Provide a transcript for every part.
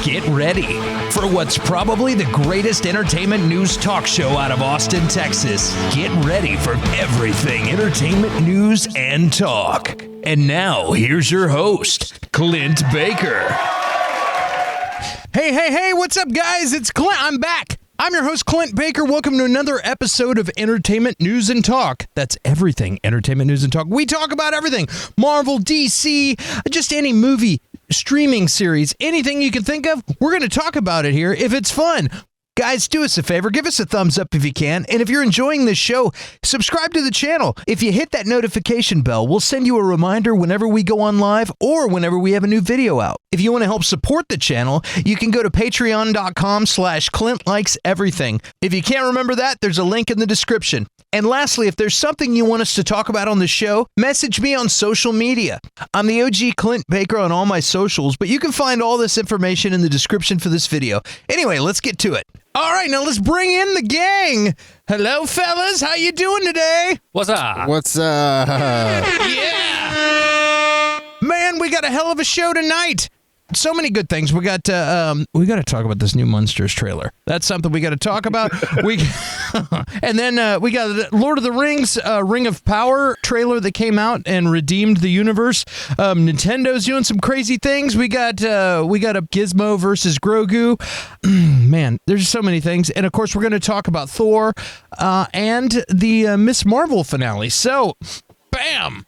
Get ready for what's probably the greatest entertainment news talk show out of Austin, Texas. Get ready for everything entertainment news and talk. And now, here's your host, Clint Baker. Hey, what's up, guys? It's Clint. I'm back. I'm your host, Clint Baker. Welcome to another episode of Entertainment News and Talk. That's everything Entertainment News and Talk. We talk about everything. Marvel, DC, just any movie, streaming series, anything you can think of, we're going to talk about it here if it's fun. Guys, do us a favor, give us a thumbs up if you can, and if you're enjoying this show, subscribe to the channel. If you hit that notification bell, we'll send you a reminder whenever we go on live or whenever we have a new video out. If you want to help support the channel, you can go to patreon.com/ClintLikesEverything. If you can't remember that, there's a link in the description. And lastly, if there's something you want us to talk about on the show, message me on social media. I'm the OG Clint Baker on all my socials, but you can find all this information in the description for this video. Anyway, let's get to it. All right, now let's bring in the gang. Hello, fellas. How you doing today? What's up? What's up? Yeah. Man, we got a hell of a show tonight. So many good things. We got to talk about this new Munsters trailer. That's something we got to talk about. And then we got the Lord of the Rings Ring of Power trailer that came out and redeemed the universe. Nintendo's doing some crazy things. We got a Gizmo versus Grogu. Man, there's so many things. And of course, we're going to talk about Thor and the Miss Marvel finale. So, bam.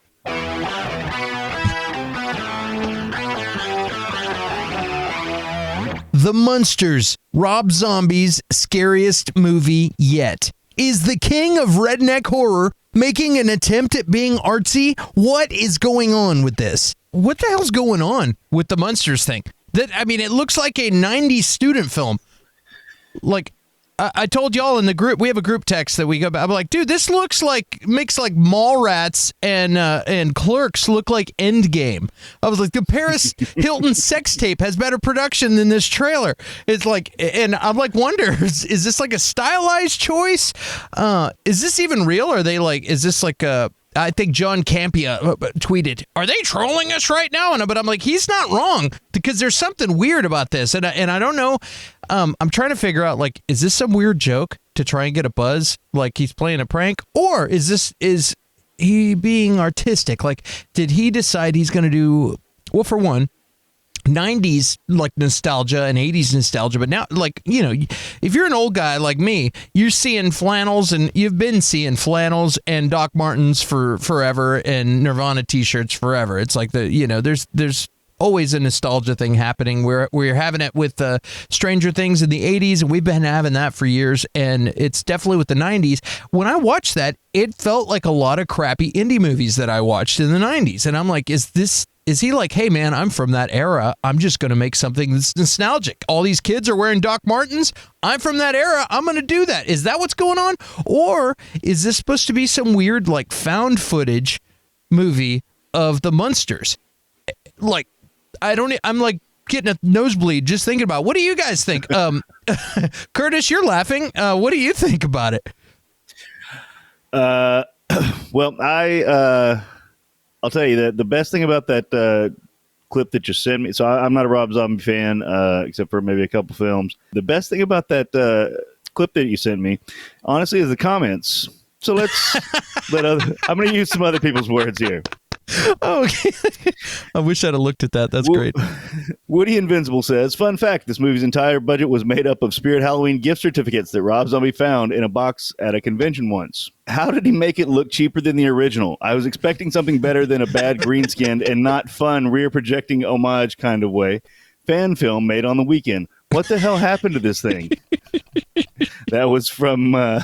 The Munsters, Rob Zombie's scariest movie yet. Is the king of redneck horror making an attempt at being artsy? What is going on with this? What the hell's going on with the Munsters thing? It looks like a 90s student film. Like, I told y'all in the group, we have a group text that we go back. I'm like, dude, this makes like Mallrats and Clerks look like Endgame. I was like, the Paris Hilton sex tape has better production than this trailer. It's like, and I'm like, is this like a stylized choice? Is this even real? Or are they like, is this like I think John Campia tweeted, "Are they trolling us right now?" But I'm like, he's not wrong, because there's something weird about this, and I don't know. I'm trying to figure out, like, is this some weird joke to try and get a buzz, like he's playing a prank, or is he being artistic? Like, did he decide he's going to do, well, for one, 90s like nostalgia and 80s nostalgia, but now, like, you know, if you're an old guy like me, you're seeing flannels, and you've been seeing flannels and Doc Martens for forever and Nirvana t-shirts forever. It's like there's always a nostalgia thing happening. We're having it with Stranger Things in the 80s, and we've been having that for years, and it's definitely with the 90s. When I watched that, it felt like a lot of crappy indie movies that I watched in the 90s, and I'm like, is he like, hey, man, I'm from that era. I'm just going to make something that's nostalgic. All these kids are wearing Doc Martens. I'm from that era. I'm going to do that. Is that what's going on? Or is this supposed to be some weird, like, found footage movie of the Munsters? Like, I'm like getting a nosebleed just thinking about it. What do you guys think? Curtis, you're laughing. What do you think about it? Well, I'll tell you that the best thing about that clip that you sent me, so I'm not a Rob Zombie fan, except for maybe a couple films. The best thing about that clip that you sent me, honestly, is the comments. So let's I'm going to use some other people's words here. Oh, okay. I wish I'd have looked at that. That's great. Woody Invincible says, fun fact, this movie's entire budget was made up of Spirit Halloween gift certificates that Rob Zombie found in a box at a convention once. How did he make it look cheaper than the original? I was expecting something better than a bad green skinned and not fun rear projecting homage kind of way. Fan film made on the weekend. What the hell happened to this thing? That was from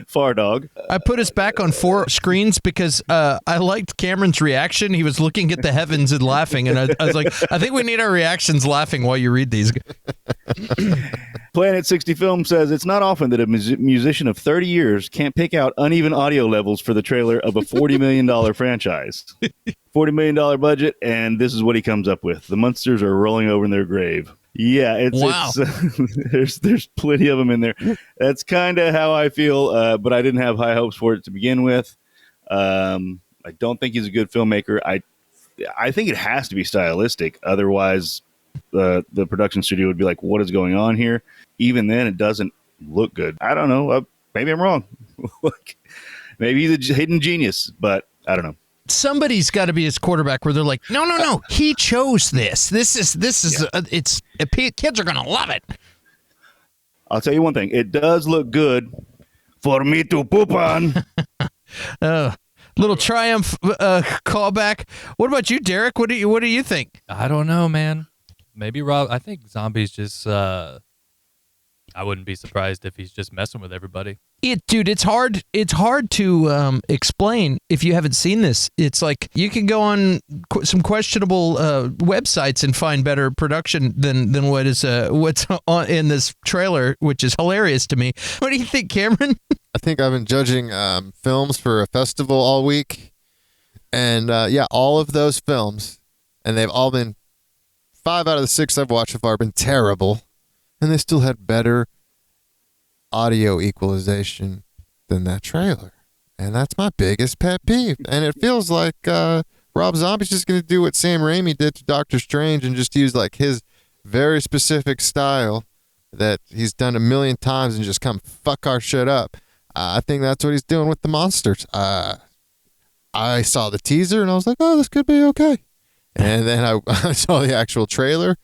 Far Dog. I put us back on 4 screens because I liked Cameron's reaction. He was looking at the heavens and laughing, and I was like, I think we need our reactions laughing while you read these. Planet 60 Film says, it's not often that a musician of 30 years can't pick out uneven audio levels for the trailer of a $40 million franchise. $40 million budget, and this is what he comes up with. The Munsters are rolling over in their grave. Yeah, it's there's plenty of them in there. That's kind of how I feel, but I didn't have high hopes for it to begin with. I don't think he's a good filmmaker. I think it has to be stylistic. Otherwise, the production studio would be like, what is going on here? Even then, it doesn't look good. I don't know. Maybe I'm wrong. Maybe he's a hidden genius, but I don't know. Somebody's got to be his quarterback where they're like, no. He chose this. This is kids are going to love it. I'll tell you one thing. It does look good for me to poop on. Little Triumph callback. What about you, Derek? What do you think? I don't know, man. Maybe Rob. I think Zombies just. I wouldn't be surprised if he's just messing with everybody. Dude, it's hard. It's hard to explain if you haven't seen this. It's like you can go on some questionable websites and find better production than what's on in this trailer, which is hilarious to me. What do you think, Cameron? I think I've been judging films for a festival all week, and all of those films, and they've all been 5 out of the 6 I've watched so far have been terrible. And they still had better audio equalization than that trailer. And that's my biggest pet peeve. And it feels like Rob Zombie's just going to do what Sam Raimi did to Doctor Strange and just use like his very specific style that he's done a million times and just come fuck our shit up. I think that's what he's doing with the Munsters. I saw the teaser and I was like, oh, this could be okay. And then I saw the actual trailer.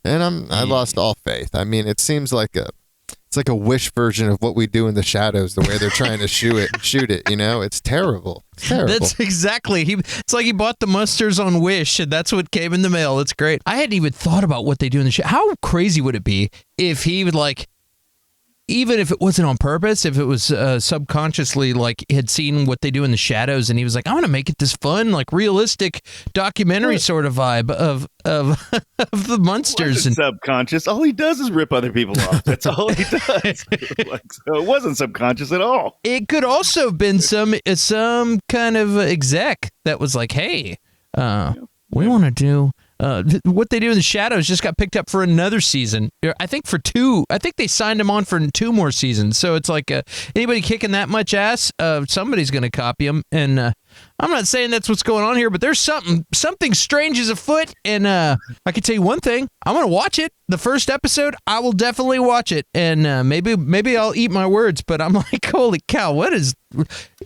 And I lost all faith. I mean, it seems like it's like a Wish version of What We Do in the Shadows, the way they're trying to shoot it, you know? It's terrible. It's terrible. That's exactly. It's like he bought the Munsters on Wish, and that's what came in the mail. It's great. I hadn't even thought about what they do in the show. How crazy would it be if he would like, even if it wasn't on purpose, if it was subconsciously like had seen what they do in the shadows, and he was like, "I want to make it this fun, like realistic documentary sort of vibe of the Munsters." And subconscious, all he does is rip other people off. That's all he does. So it wasn't subconscious at all. It could also have been some kind of exec that was like, "Hey, we want to do." What they do in the shadows just got picked up for another season. I think for 2. I think they signed him on for 2 more seasons. So it's like anybody kicking that much ass, somebody's going to copy him. And I'm not saying that's what's going on here, but there's something strange is afoot. And I can tell you one thing: I'm going to watch it. The first episode, I will definitely watch it. And maybe I'll eat my words. But I'm like, holy cow! What is?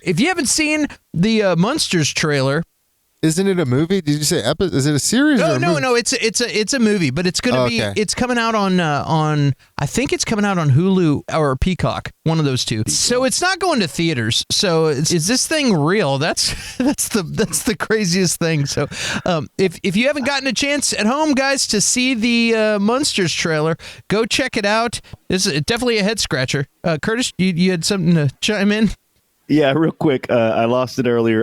If you haven't seen the Munsters trailer. Isn't it a movie? Did you say episode? Is it a series? No. It's a movie, but it's gonna be. It's coming out on I think it's coming out on Hulu or Peacock, one of those two. So it's not going to theaters. So is this thing real? That's the craziest thing. So if you haven't gotten a chance at home, guys, to see the Munsters trailer, go check it out. This is definitely a head scratcher. Curtis, you had something to chime in? Yeah, real quick. I lost it earlier.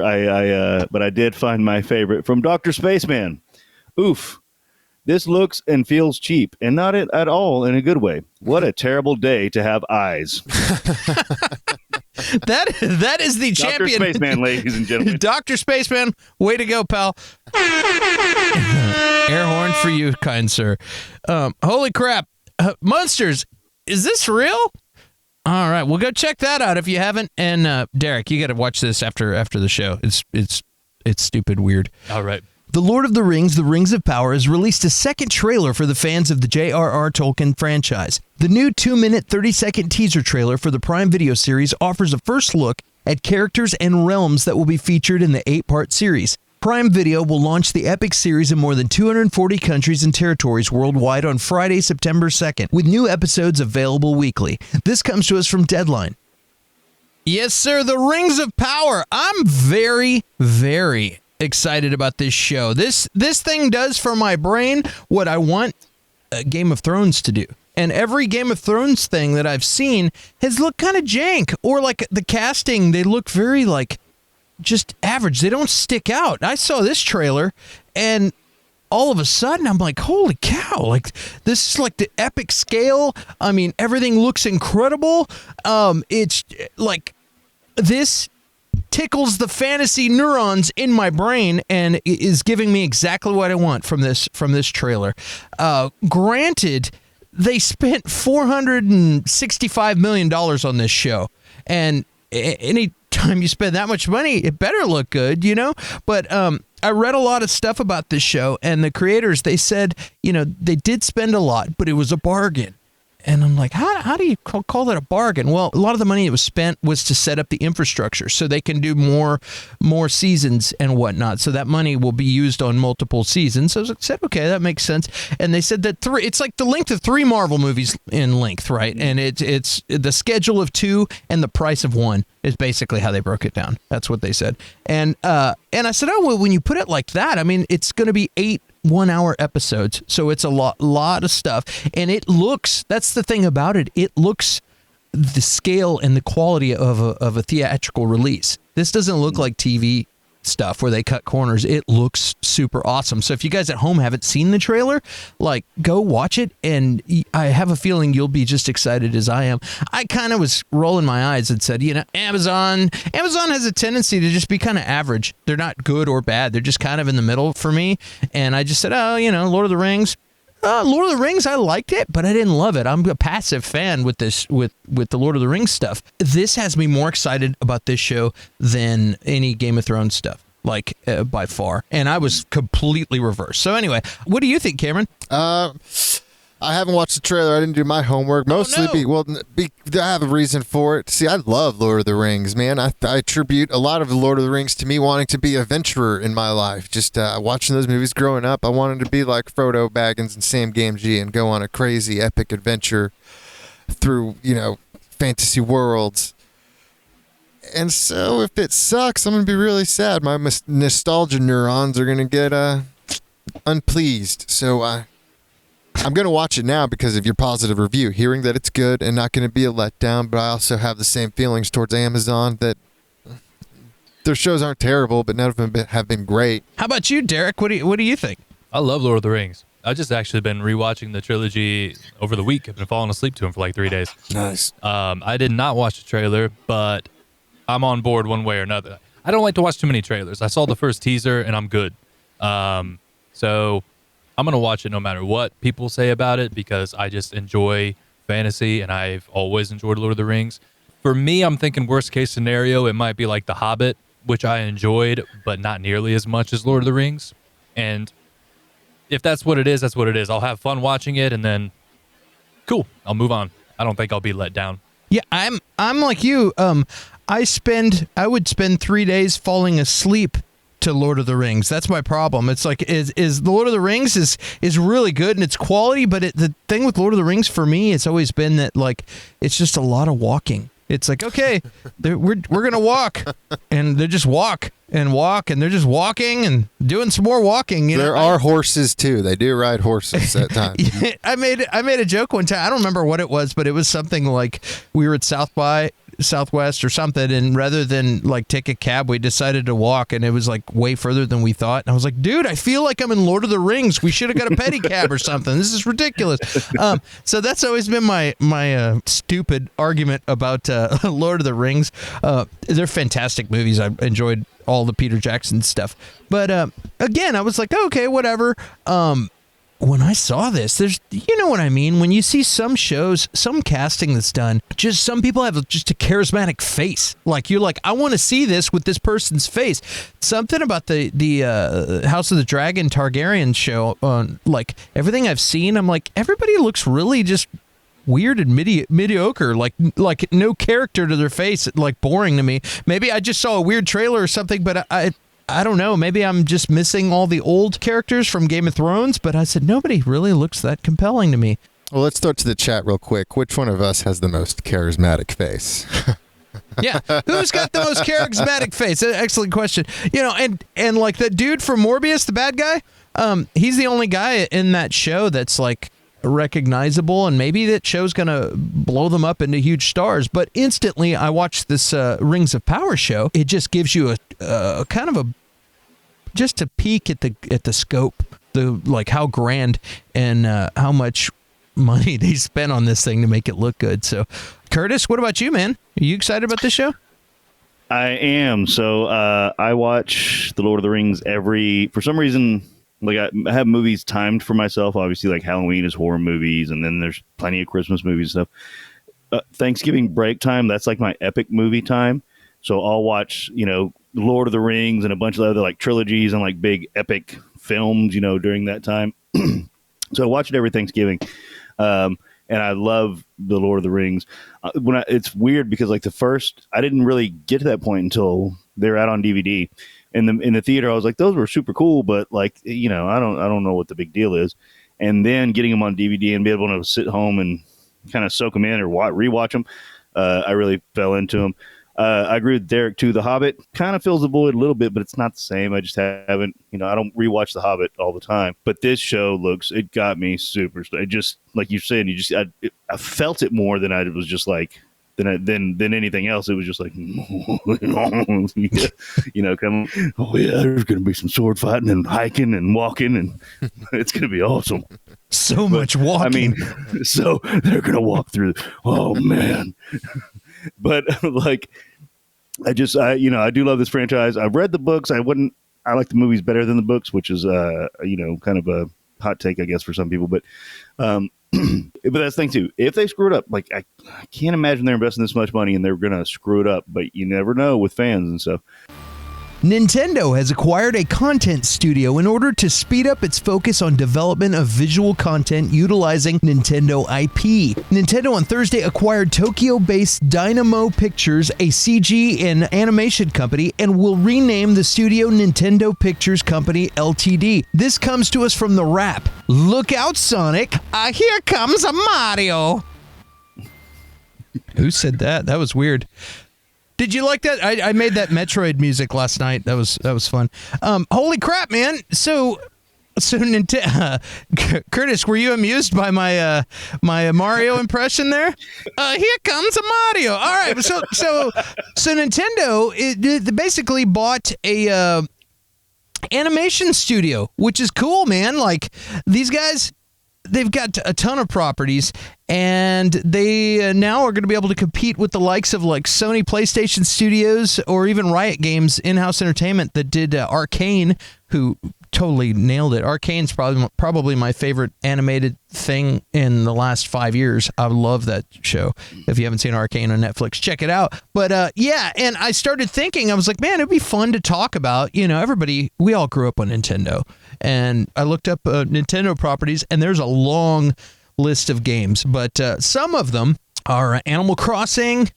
But I did find my favorite from Dr. Spaceman. Oof. This looks and feels cheap, and not at all in a good way. What a terrible day to have eyes. That is the Dr. champion. Dr. Spaceman, ladies and gentlemen. Dr. Spaceman, way to go, pal. Air horn for you, kind sir. Holy crap. Munsters, is this real? All right, well, go check that out if you haven't. And Derek, you got to watch this after the show. It's stupid weird. All right. The Lord of the Rings, The Rings of Power, has released a second trailer for the fans of the J.R.R. Tolkien franchise. The new 2-minute, 30-second teaser trailer for the Prime Video series offers a first look at characters and realms that will be featured in the 8-part series. Prime Video will launch the epic series in more than 240 countries and territories worldwide on Friday, September 2nd, with new episodes available weekly. This comes to us from Deadline. Yes, sir, The Rings of Power. I'm very, very excited about this show. This thing does for my brain what I want Game of Thrones to do. And every Game of Thrones thing that I've seen has looked kind of jank, or like the casting, they look very like just average. They don't stick out. I saw this trailer and all of a sudden I'm like, holy cow, like this is like the epic scale. I mean, everything looks incredible. It's like this tickles the fantasy neurons in my brain and is giving me exactly what I want from this trailer. Granted, they spent $465 million on this show, and time you spend that much money, it better look good, you know? But I read a lot of stuff about this show, and the creators, they said, you know, they did spend a lot, but it was a bargain. And I'm like, how do you call that a bargain? Well, a lot of the money that was spent was to set up the infrastructure so they can do more seasons and whatnot. So that money will be used on multiple seasons. So I said, okay, that makes sense. And they said that it's like the length of 3 Marvel movies in length, right? And it's the schedule of 2 and the price of 1 is basically how they broke it down. That's what they said. And I said, oh, well, when you put it like that, I mean, it's going to be 8 1-hour episodes, so it's a lot of stuff, and it looks, that's the thing about it, it looks the scale and the quality of a theatrical release. This doesn't look like TV stuff where they cut corners. It looks super awesome. So if you guys at home haven't seen the trailer, like, go watch it, and I have a feeling you'll be just excited as I am. I kind of was rolling my eyes and said, you know, Amazon has a tendency to just be kind of average. They're not good or bad. They're just kind of in the middle for me. And I just said, oh, you know, Lord of the Rings, I liked it, but I didn't love it. I'm a passive fan with this, with the Lord of the Rings stuff. This has me more excited about this show than any Game of Thrones stuff, like by far. And I was completely reversed. So anyway, what do you think, Cameron? I haven't watched the trailer. I didn't do my homework. Mostly, I have a reason for it. See, I love Lord of the Rings, man. I attribute a lot of the Lord of the Rings to me wanting to be a adventurer in my life. Just watching those movies growing up, I wanted to be like Frodo Baggins and Sam Gamgee and go on a crazy epic adventure through, you know, fantasy worlds. And so if it sucks, I'm going to be really sad. My nostalgia neurons are going to get unpleased. So I'm going to watch it now because of your positive review, hearing that it's good and not going to be a letdown, but I also have the same feelings towards Amazon that their shows aren't terrible, but none of them have been great. How about you, Derek? What do you think? I love Lord of the Rings. I've just actually been rewatching the trilogy over the week. I've been falling asleep to them for like 3 days. Nice. I did not watch the trailer, but I'm on board one way or another. I don't like to watch too many trailers. I saw the first teaser, and I'm good. So I'm going to watch it no matter what people say about it because I just enjoy fantasy, and I've always enjoyed Lord of the Rings. For me, I'm thinking worst case scenario, it might be like The Hobbit, which I enjoyed, but not nearly as much as Lord of the Rings. And if that's what it is, that's what it is. I'll have fun watching it, and then cool, I'll move on. I don't think I'll be let down. Yeah, I'm like you. I would spend 3 days falling asleep to Lord of the Rings. That's my problem. It's like is the Lord of the Rings is really good and it's quality, but the thing with Lord of the Rings for me, it's always been that like it's just a lot of walking. It's like, okay, we're gonna walk, and they just walk, and they're just walking and doing some more walking. You know? There are horses too. They do ride horses at times. I made a joke one time. I don't remember what it was, but it was something like we were at South by Southwest or something, and rather than like take a cab, we decided to walk, and it was like way further than we thought. And I was like, dude, I feel like I'm in Lord of the Rings. We should have got a pedicab or something. This is ridiculous. So that's always been my stupid argument about Lord of the Rings. They're fantastic movies. I enjoyed all the Peter Jackson stuff, but again, I was like, okay, whatever. When I saw this, you know what I mean? When you see some shows, some casting that's done, just some people have just a charismatic face. Like, you're like, I want to see this with this person's face. Something about the House of the Dragon Targaryen show, like, everything I've seen, I'm like, everybody looks really just weird and mediocre, like no character to their face, like boring to me. Maybe I just saw a weird trailer or something, but I don't know. Maybe I'm just missing all the old characters from Game of Thrones, but I said, nobody really looks that compelling to me. Well, let's throw it to the chat real quick. Which one of us has the most charismatic face? Yeah, who's got the most charismatic face? Excellent question. You know, and like that dude from Morbius, the bad guy, he's the only guy in that show that's like recognizable, and maybe that show's gonna blow them up into huge stars. But instantly I watched this Rings of Power show. It just gives you a kind of just a peek at the scope, the like how grand and how much money they spent on this thing to make it look good. So Curtis, what about you, man? Are you excited about this show? I am. So I watch The Lord of the Rings for some reason. Like I have movies timed for myself. Obviously, like Halloween is horror movies, and then there's plenty of Christmas movies and stuff. Thanksgiving break time, that's like my epic movie time. So I'll watch, Lord of the Rings and a bunch of other like trilogies and like big epic films, during that time. So I watch it every Thanksgiving. And I love the Lord of the Rings. It's weird because like I didn't really get to that point until they're out on DVD. In the theater, I was like, those were super cool, but like, I don't know what the big deal is. And then getting them on DVD and be able to sit home and kind of soak them in or rewatch them, I really fell into them. I agree with Derek too. The Hobbit kind of fills the void a little bit, but it's not the same. I just haven't, I don't rewatch The Hobbit all the time. But this show it got me super. It just like you said, I felt it more than I was just like than anything else. It was just like, come. Oh yeah, there's gonna be some sword fighting and hiking and walking, and it's gonna be awesome. So much walking. So they're gonna walk through. Oh man. But like, I do love this franchise. I've read the books. I like the movies better than the books, which is, kind of a hot take, I guess, for some people. But that's the thing too. If they screw it up, like I can't imagine they're investing this much money and they're going to screw it up. But you never know with fans and stuff. Nintendo has acquired a content studio in order to speed up its focus on development of visual content utilizing Nintendo IP. Nintendo on Thursday acquired Tokyo-based Dynamo Pictures, a CG and animation company, and will rename the studio Nintendo Pictures Company Ltd. This comes to us from The Wrap. Look out, Sonic! Here comes a Mario! Who said that? That was weird. Did you like that? I made that Metroid music last night. That was fun. Holy crap, man! So Curtis, were you amused by my my Mario impression there? Here comes a Mario. All right, so Nintendo basically bought a animation studio, which is cool, man. Like these guys. They've got a ton of properties, and they now are going to be able to compete with the likes of like Sony PlayStation Studios or even Riot Games in-house entertainment that did Arcane, who totally nailed it. Arcane's probably my favorite animated thing in the last 5 years. I love that show. If you haven't seen Arcane on Netflix, check it out. But yeah, and I started thinking, I was like, man, it'd be fun to talk about, everybody, we all grew up on Nintendo. And I looked up Nintendo properties, and there's a long list of games, but some of them are Animal Crossing,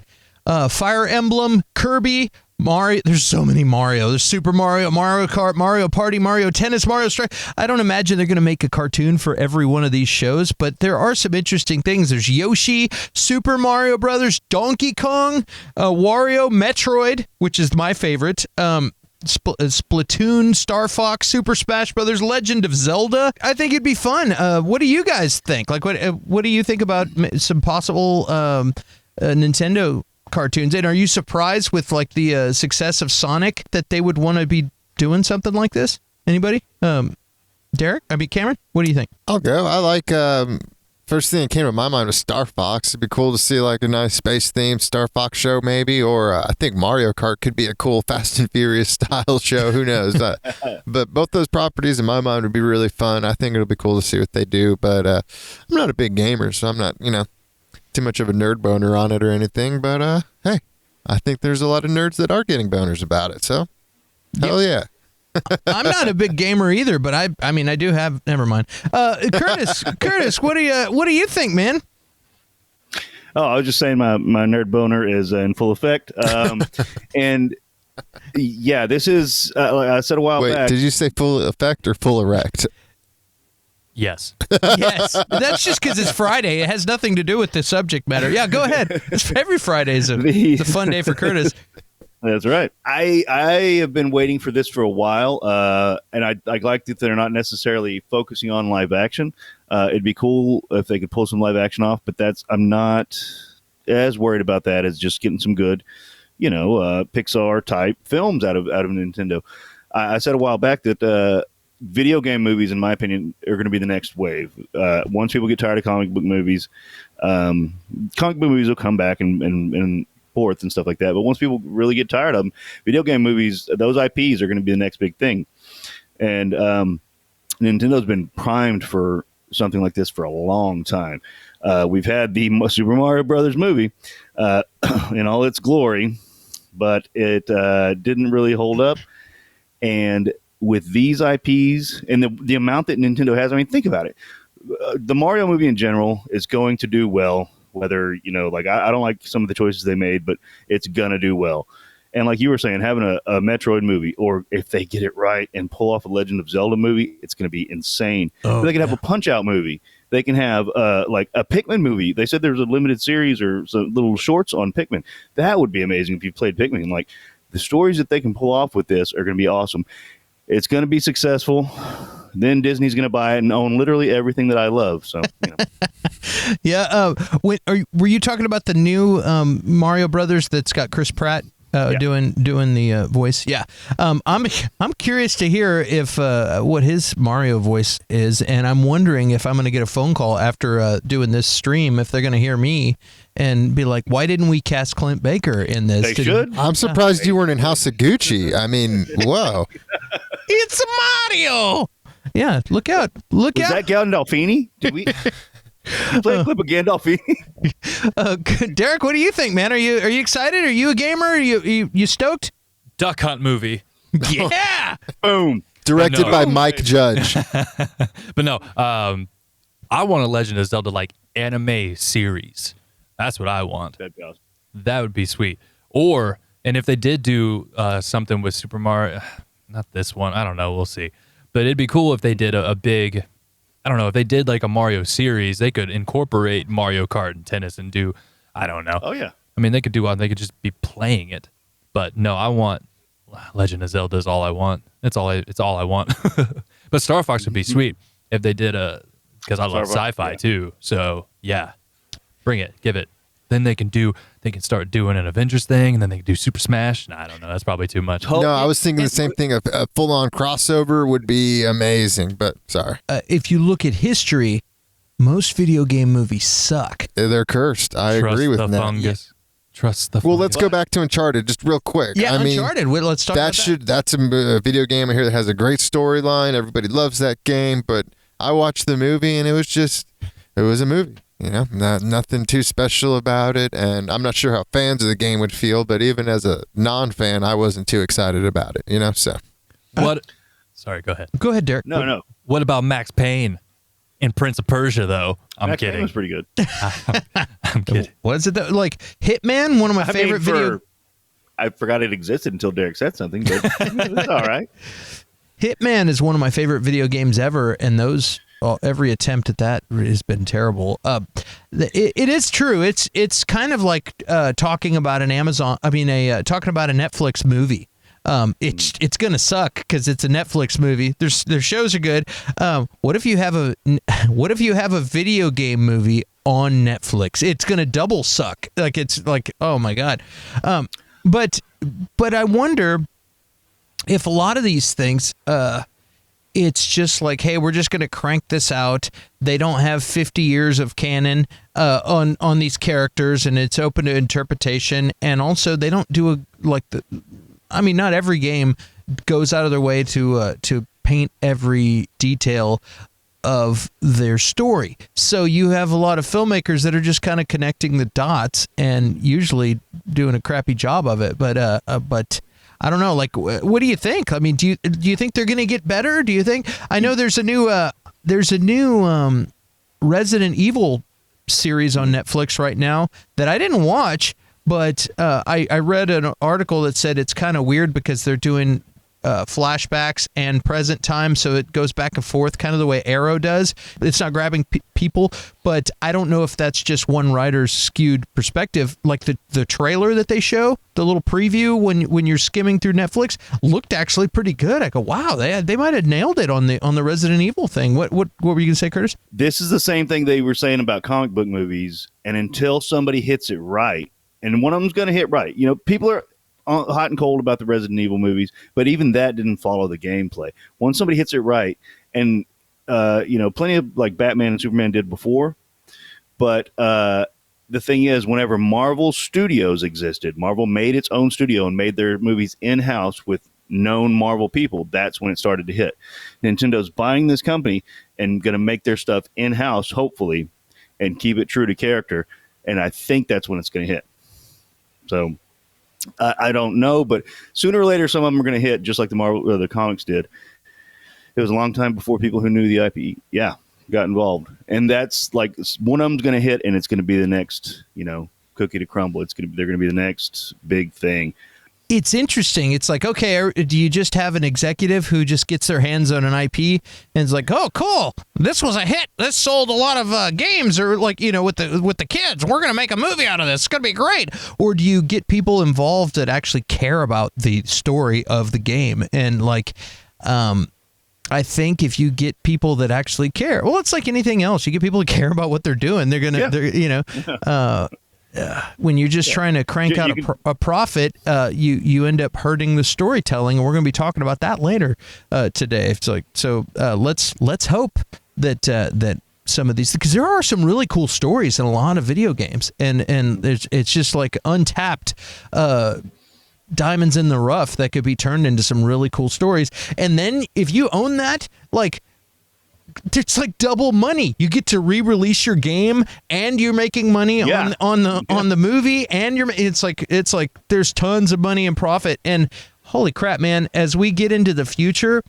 Fire Emblem, Kirby, Mario. There's so many Mario. There's Super Mario, Mario Kart, Mario Party, Mario Tennis, Mario Strike. I don't imagine they're going to make a cartoon for every one of these shows, but there are some interesting things. There's Yoshi, Super Mario Brothers, Donkey Kong, Wario, Metroid, which is my favorite, Splatoon, Star Fox, Super Smash Brothers, Legend of Zelda. I think it'd be fun. What do you guys think? Like, what do you think about some possible Nintendo cartoons? And are you surprised with like the success of Sonic that they would want to be doing something like this? Anybody? Derek? Cameron? What do you think? I'll go. I like. First thing that came to my mind was Star Fox. It'd be cool to see like a nice space-themed Star Fox show maybe, or I think Mario Kart could be a cool Fast and Furious style show. Who knows? But both those properties in my mind would be really fun. I think it'll be cool to see what they do, but I'm not a big gamer, so I'm not, too much of a nerd boner on it or anything. But hey, I think there's a lot of nerds that are getting boners about it, so hell yeah. I'm not a big gamer either, but I do have. Never mind. Curtis, what do you think, man? Oh, I was just saying my nerd boner is in full effect. And yeah, this is like I said a while back. Wait, did you say full effect or full erect? Yes. Yes. That's just because it's Friday. It has nothing to do with the subject matter. Yeah, go ahead. Every Friday is a fun day for Curtis. That's right. I have been waiting for this for a while, and I like that they're not necessarily focusing on live action. It'd be cool if they could pull some live action off, but I'm not as worried about that as just getting some good, Pixar type films out of Nintendo. I said a while back that video game movies, in my opinion, are going to be the next wave. Once people get tired of comic book movies, comic book movies will come back and forth and stuff like that. But once people really get tired of them, video game movies, those IPs are going to be the next big thing. And Nintendo's been primed for something like this for a long time. We've had the Super Mario Brothers movie in all its glory, but it didn't really hold up. And with these IPs and the amount that Nintendo has, I mean, think about it. The Mario movie in general is going to do well, whether, like I don't like some of the choices they made, but it's going to do well. And like you were saying, having a Metroid movie, or if they get it right and pull off a Legend of Zelda movie, it's going to be insane. They can have a Punch-Out movie. They can have like a Pikmin movie. They said there's a limited series or some little shorts on Pikmin. That would be amazing if you played Pikmin. Like, the stories that they can pull off with this are going to be awesome. It's going to be successful. Then Disney's going to buy it and own literally everything that I love. So, Yeah. Were you talking about the new Mario Brothers that's got Chris Pratt doing the voice? Yeah. I'm curious to hear if what his Mario voice is, and I'm wondering if I'm going to get a phone call after doing this stream, if they're going to hear me and be like, why didn't we cast Clint Baker in this? They should. I'm surprised you weren't in House of Gucci. I mean, whoa. It's Mario. Yeah, look out. Was that Gandolfini? Did we play a clip of Gandolfini? Derek, what do you think, man? Are you excited? Are you a gamer? Are you stoked? Duck Hunt movie. Yeah. Boom. Directed No. by Mike Judge. But no, I want a Legend of Zelda like anime series. That's what I want. That'd be awesome. That would be sweet. And if they did do something with Super Mario, not this one, I don't know, we'll see. But it'd be cool if they did a big, I don't know, if they did like a Mario series, they could incorporate Mario Kart and tennis and do, I don't know. Oh, yeah. I mean, they could just be playing it. But no, I want Legend of Zelda is all I want. It's all I want. But Star Fox would be sweet if they did because I love sci-fi too. So yeah, bring it, give it. Then they can start doing an Avengers thing, and then they can do Super Smash. Nah, I don't know. That's probably too much. No, I was thinking the same thing. A full-on crossover would be amazing, but sorry. If you look at history, most video game movies suck. They're cursed. I agree with that. Fungus. Trust the fungus. Well, let's go back to Uncharted just real quick. Yeah, I mean, Uncharted. Let's talk about that. That's a video game I hear that has a great storyline. Everybody loves that game, but I watched the movie and it was a movie. Nothing too special about it, and I'm not sure how fans of the game would feel, but even as a non-fan, I wasn't too excited about it, so. What? Sorry, go ahead. Go ahead, Derek. No. What about Max Payne in Prince of Persia, though? I'm Max Payne kidding. was pretty good. I'm kidding. What is it that, like Hitman? One of my favorite video. I forgot it existed until Derek said something, but it's all right. Hitman is one of my favorite video games ever, and every attempt at that has been terrible. It is true. It's kind of like talking about talking about a Netflix movie. It's gonna suck because it's a Netflix movie. Their shows are good. What if you have a video game movie on Netflix? It's gonna double suck. Like, it's like, oh my god. But I wonder if a lot of these things, it's just like, hey, we're just going to crank this out. They don't have 50 years of canon on these characters, and it's open to interpretation. And also, they don't do not every game goes out of their way to paint every detail of their story. So you have a lot of filmmakers that are just kind of connecting the dots and usually doing a crappy job of it. But I don't know. Like, what do you think? I mean, do you think they're going to get better? Do you think? I know there's a new Resident Evil series on Netflix right now that I didn't watch, but I read an article that said it's kind of weird because they're doing flashbacks and present time, so it goes back and forth, kind of the way Arrow does. It's not grabbing people, but I don't know if that's just one writer's skewed perspective. Like the trailer that they show, the little preview when you're skimming through Netflix, looked actually pretty good. I go, wow, they might have nailed it on the Resident Evil thing. What were you gonna say, Curtis? This is the same thing they were saying about comic book movies, and until somebody hits it right, and one of them's gonna hit right. People are hot and cold about the Resident Evil movies, but even that didn't follow the gameplay. Once somebody hits it right, and plenty of like Batman and Superman did before, but the thing is, whenever Marvel Studios existed, Marvel made its own studio and made their movies in-house with known Marvel people. That's when it started to hit. Nintendo's buying this company and going to make their stuff in-house, hopefully, and keep it true to character, and I think that's when it's going to hit. So I don't know, but sooner or later, some of them are going to hit, just like the comics did. It was a long time before people who knew the IP, got involved, and that's like one of them's going to hit, and it's going to be the next, cookie to crumble. They're going to be the next big thing. It's interesting. It's like, okay, do you just have an executive who just gets their hands on an IP and is like, oh, cool, this was a hit. This sold a lot of games, or like, with the kids. We're going to make a movie out of this. It's going to be great. Or do you get people involved that actually care about the story of the game? And like, I think if you get people that actually care, well, it's like anything else. You get people who care about what they're doing. They're going to, when you're just trying to crank out a profit, you end up hurting the storytelling, and we're going to be talking about that later today. It's like, so let's hope that some of these, because there are some really cool stories in a lot of video games, and it's just like untapped diamonds in the rough that could be turned into some really cool stories. And then if you own that, like, it's like double money. You get to re-release your game, and you're making money on the movie, and it's like there's tons of money and profit. And holy crap, man, as we get into the future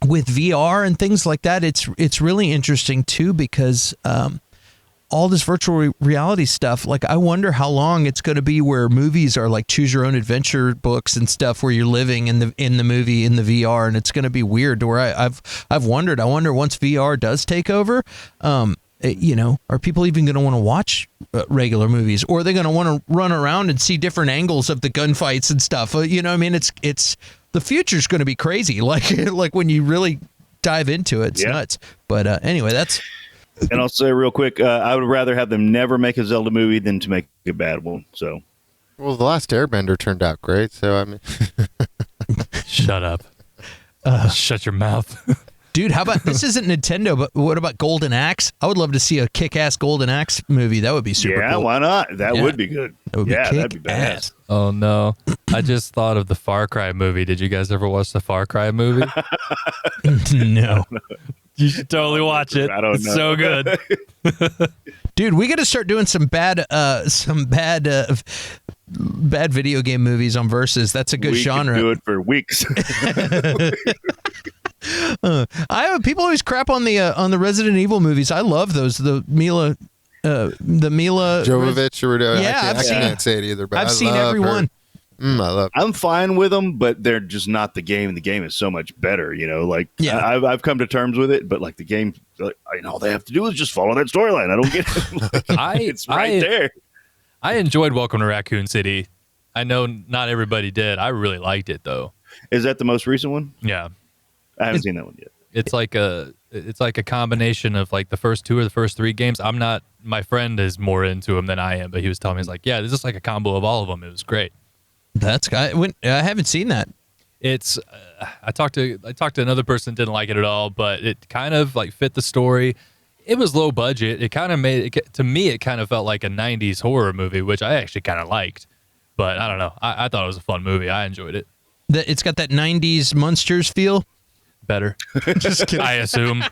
with VR and things like that, it's really interesting too, because all this virtual reality stuff, like, I wonder how long it's going to be where movies are like choose your own adventure books and stuff, where you're living in the movie in the VR, and it's going to be weird. To where I've wondered. I wonder, once VR does take over, are people even going to want to watch regular movies, or are they going to want to run around and see different angles of the gunfights and stuff? I mean, it's the future's going to be crazy. Like when you really dive into it, it's nuts. But anyway, that's. And I'll say real quick, I would rather have them never make a Zelda movie than to make a bad one. So, well, The Last Airbender turned out great. So I mean, shut up, shut your mouth, dude. How about this? Isn't Nintendo, but what about Golden Axe? I would love to see a kick-ass Golden Axe movie. That would be super. Yeah, cool. Why not? That would be good. That'd be badass. Oh no, I just thought of the Far Cry movie. Did you guys ever watch the Far Cry movie? No. You should totally watch it. I don't it's know. So good. Dude, we got to start doing some bad video game movies on Versus. That's a good genre. We could do it for weeks. People always crap on the Resident Evil movies. I love those. The Mila Jovovich, or whatever. Yeah, I can't say it either. But I've seen every one. I'm fine with them, but they're just not the game. The game is so much better, I've come to terms with it, but like the game, all they have to do is just follow that storyline. I don't get it. It's right there. I enjoyed Welcome to Raccoon City. I know not everybody did. I really liked it though. Is that the most recent one? Yeah, I haven't seen that one yet. It's like a combination of like the first two or the first three games. My friend is more into them than I am, but he was telling me, he's like, yeah, this is like a combo of all of them. It was great. I haven't seen that. It's I talked to another person, didn't like it at all, but it kind of like fit the story. It was low budget. It kind of made it, to me, it kind of felt like a 90s horror movie, which I actually kind of liked. But I don't know. I thought it was a fun movie. I enjoyed it. It's got that 90s Munsters feel. Better. Just kidding. I assume.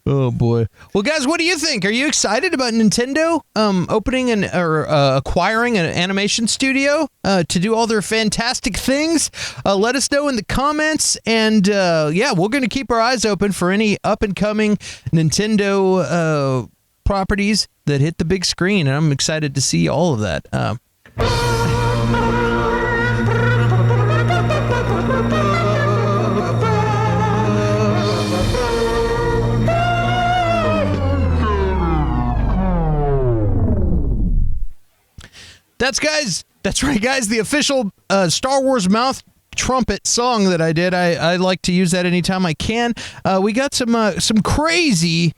Oh boy. Well, guys, what do you think? Are you excited about Nintendo opening or acquiring an animation studio to do all their fantastic things? Let us know in the comments, and we're going to keep our eyes open for any up and coming Nintendo properties that hit the big screen, and I'm excited to see all of that. That's right, guys. The official Star Wars mouth trumpet song that I did. I like to use that anytime I can. We got some crazy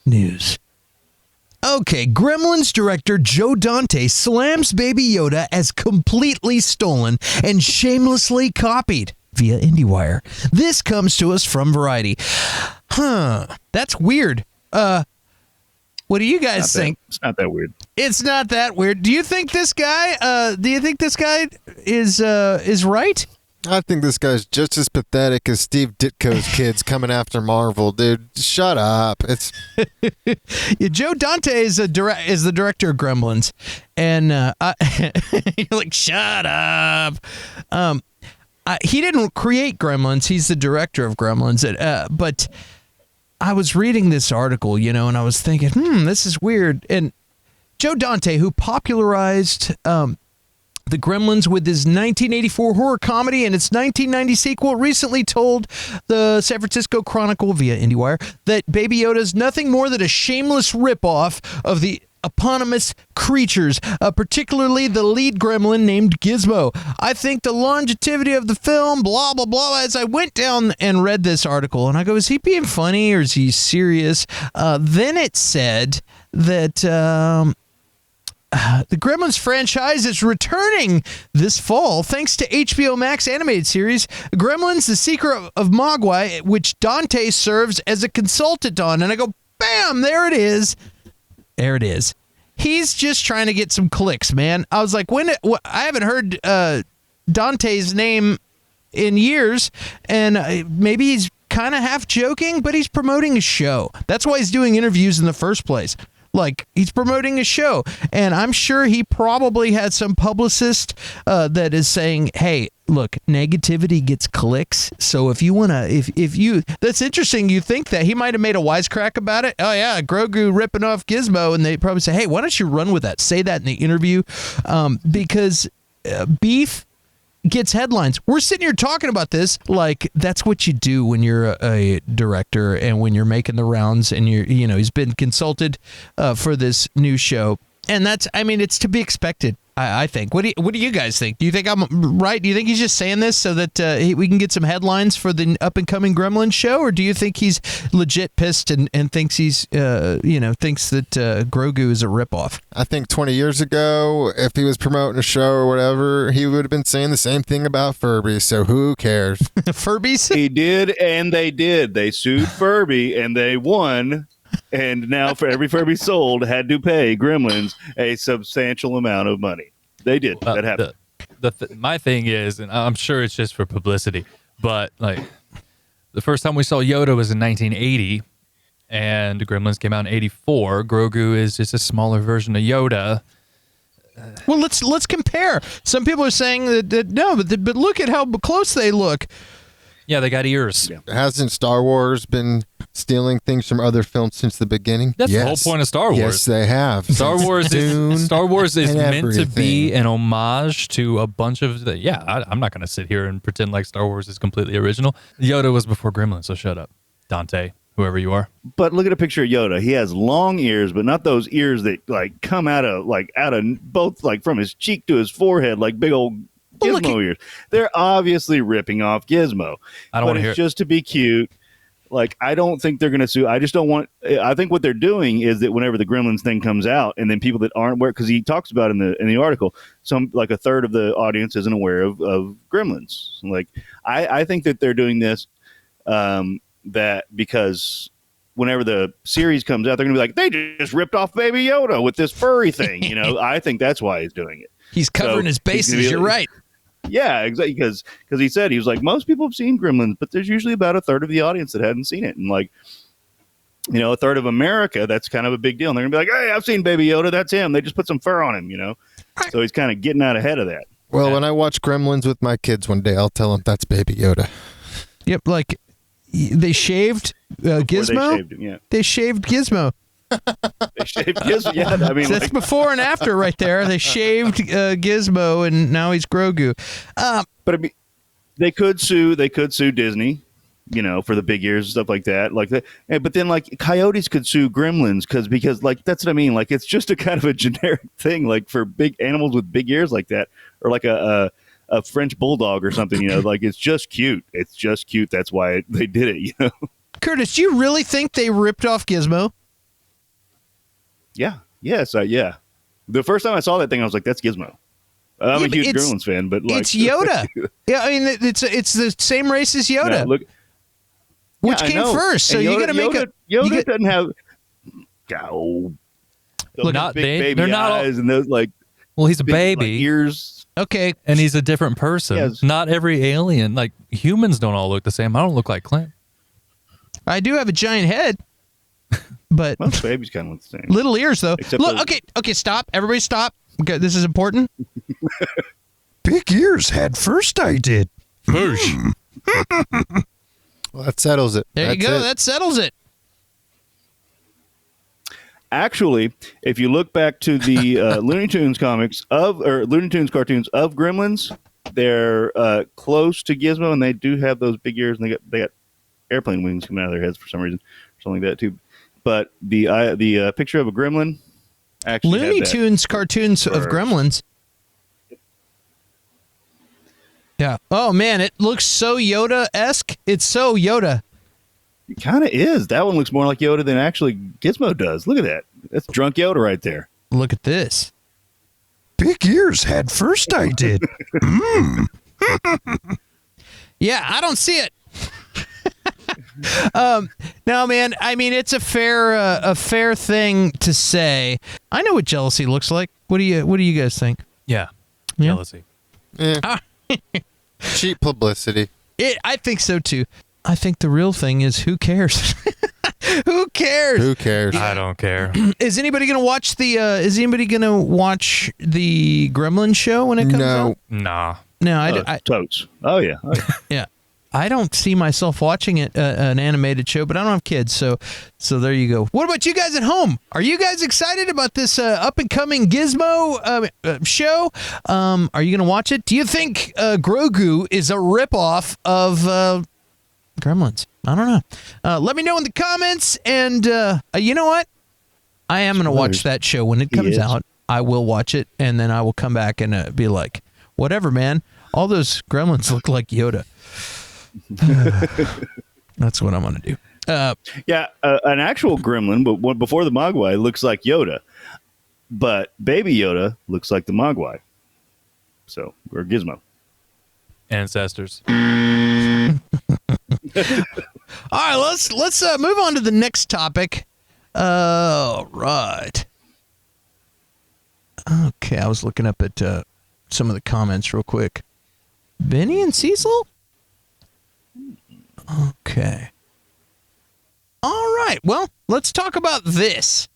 news. Okay, Gremlins director Joe Dante slams Baby Yoda as completely stolen and shamelessly copied via IndieWire. This comes to us from Variety. That's weird. What do you guys think? It's not that weird. It's not that weird. Do you think this guy? Is right? I think this guy's just as pathetic as Steve Ditko's kids coming after Marvel, dude. Shut up. It's Yeah, Joe Dante is the director of Gremlins, and you're like, shut up. He didn't create Gremlins; he's the director of Gremlins. But I was reading this article, and I was thinking, this is weird. And Joe Dante, who popularized the Gremlins with his 1984 horror comedy and its 1990 sequel, recently told the San Francisco Chronicle via IndieWire that Baby Yoda is nothing more than a shameless ripoff of the eponymous creatures, particularly the lead gremlin named Gizmo. I think the longevity of the film, blah, blah, blah. As I went down and read this article, and I go, is he being funny or is he serious? Then it said that the Gremlins franchise is returning this fall thanks to HBO Max animated series Gremlins: The Secret of Mogwai, which Dante serves as a consultant on. And I go, bam, there it is. There it is. He's just trying to get some clicks, man. I was like, I haven't heard Dante's name in years, and maybe he's kind of half joking, but he's promoting a show. That's why he's doing interviews in the first place. Like, he's promoting a show, and I'm sure he probably had some publicist that is saying, hey, look, negativity gets clicks, so if you want to, if you, that's interesting, you think that he might have made a wisecrack about it. Oh, yeah, Grogu ripping off Gizmo, and they probably say, hey, why don't you run with that? Say that in the interview, because beef gets headlines. We're sitting here talking about this like that's what you do when you're a director and when you're making the rounds and he's been consulted for this new show, and it's to be expected. I think. What do you guys think? Do you think I'm right? Do you think he's just saying this so that we can get some headlines for the up and coming Gremlins show, or do you think he's legit pissed and thinks thinks that Grogu is a ripoff? I think 20 years ago, if he was promoting a show or whatever, he would have been saying the same thing about Furby. So who cares? Furbies? He did, and they did. They sued Furby, and they won. And now, for every Furby sold, had to pay Gremlins a substantial amount of money. They did. That happened. My thing is, and I'm sure it's just for publicity, but like the first time we saw Yoda was in 1980, and Gremlins came out in 84. Grogu is just a smaller version of Yoda. Well, let's compare. Some people are saying that no, but look at how close they look. Yeah, they got ears. Yeah. Hasn't Star Wars been stealing things from other films since the beginning? That's the whole point of Star Wars. Yes, they have. Star Wars is meant everything. to be an homage to a bunch of I'm not going to sit here and pretend like Star Wars is completely original. Yoda was before Gremlins, so shut up, Dante, whoever you are. But look at a picture of Yoda. He has long ears, but not those ears that like come out of both like from his cheek to his forehead, like big old Gizmo ears. They're obviously ripping off Gizmo. I don't want to hear it. Just to be cute. Like, I don't think they're going to sue. I just don't want. I think what they're doing is that whenever the Gremlins thing comes out, and then people that aren't aware, because he talks about in the article, like a third of the audience isn't aware of Gremlins. Like, I think that they're doing this that because whenever the series comes out, they're going to be like, they just ripped off Baby Yoda with this furry thing. I think that's why he's doing it. He's covering his bases. You're right. Yeah, exactly. Because he said, he was like, most people have seen Gremlins, but there's usually about a third of the audience that hadn't seen it. And like, a third of America, that's kind of a big deal. And they're going to be like, hey, I've seen Baby Yoda. That's him. They just put some fur on him, So he's kind of getting out ahead of that. Well, when I watch Gremlins with my kids one day, I'll tell them that's Baby Yoda. Yep, like they shaved Gizmo? They shaved him, yeah. They shaved Gizmo. They shaved Gizmo. Yeah, I mean, that's before and after right there. They shaved Gizmo, and now he's Grogu. But I mean, they could sue Disney, for the big ears and stuff like that. Like that. But then, like, coyotes could sue Gremlins because, like, that's what I mean. Like, it's just a kind of a generic thing, like for big animals with big ears like that, or like a French bulldog or something. Like it's just cute. It's just cute. That's why they did it. Curtis, do you really think they ripped off Gizmo? Yeah. Yes. Yeah. The first time I saw that thing, I was like, "That's Gizmo." I'm a huge Gremlins fan, but like, it's Yoda. Yeah, I mean, it's the same race as Yoda. No, which came first? So you got to make Yoda doesn't have. Look, they're not eyes and those like. Well, he's a big, baby. Like, ears. Okay. And he's a different person. Yes. Not every alien, like humans don't all look the same. I don't look like Clint. I do have a giant head, but Well, babies kind of look the same. little ears though. Except Look, those- okay, stop. Everybody stop. Okay, this is important. Big ears had first I did. Well, that settles it. There you That's go. it. That settles it. Actually, if you look back to the Looney Tunes cartoons of Gremlins, they're close to Gizmo, and they do have those big ears, and they got airplane wings coming out of their heads for some reason, or something like that too. But the picture of a gremlin actually Looney had that. Tunes cartoons of Or- Gremlins. Yeah. Oh man, it looks so Yoda-esque. It's so Yoda. It kind of is. That one looks more like Yoda than actually Gizmo does. Look at that. That's drunk Yoda right there. Look at this. Big ears had first I did. Yeah, I don't see it. No, man. I mean, it's a fair thing to say. I know what jealousy looks like. What do you guys think? Yeah. Yeah. Jealousy. Cheap publicity. I think so too. I think the real thing is who cares? Who cares? Who cares? I don't care. Is anybody gonna watch the Gremlin show when it comes out? No. Nah. No, I Totes. Oh, yeah. yeah. I don't see myself watching it, an animated show, but I don't have kids, so there you go. What about you guys at home? Are you guys excited about this up and coming Gizmo show? Are you gonna watch it? Do you think Grogu is a ripoff of Gremlins? I don't know. Let me know in the comments, and you know what? I am gonna watch that show when it comes is. out. I will watch it, and then I will come back and be like, whatever, man. All those Gremlins look like Yoda. That's what I'm gonna do. Yeah, an actual gremlin, but one before the Mogwai, looks like Yoda. But baby Yoda looks like the Mogwai. So, or Gizmo. Ancestors. All right, let's move on to the next topic. All right. Okay, I was looking up at some of the comments real quick. Benny and Cecil? Okay. All right. Well, let's talk about this.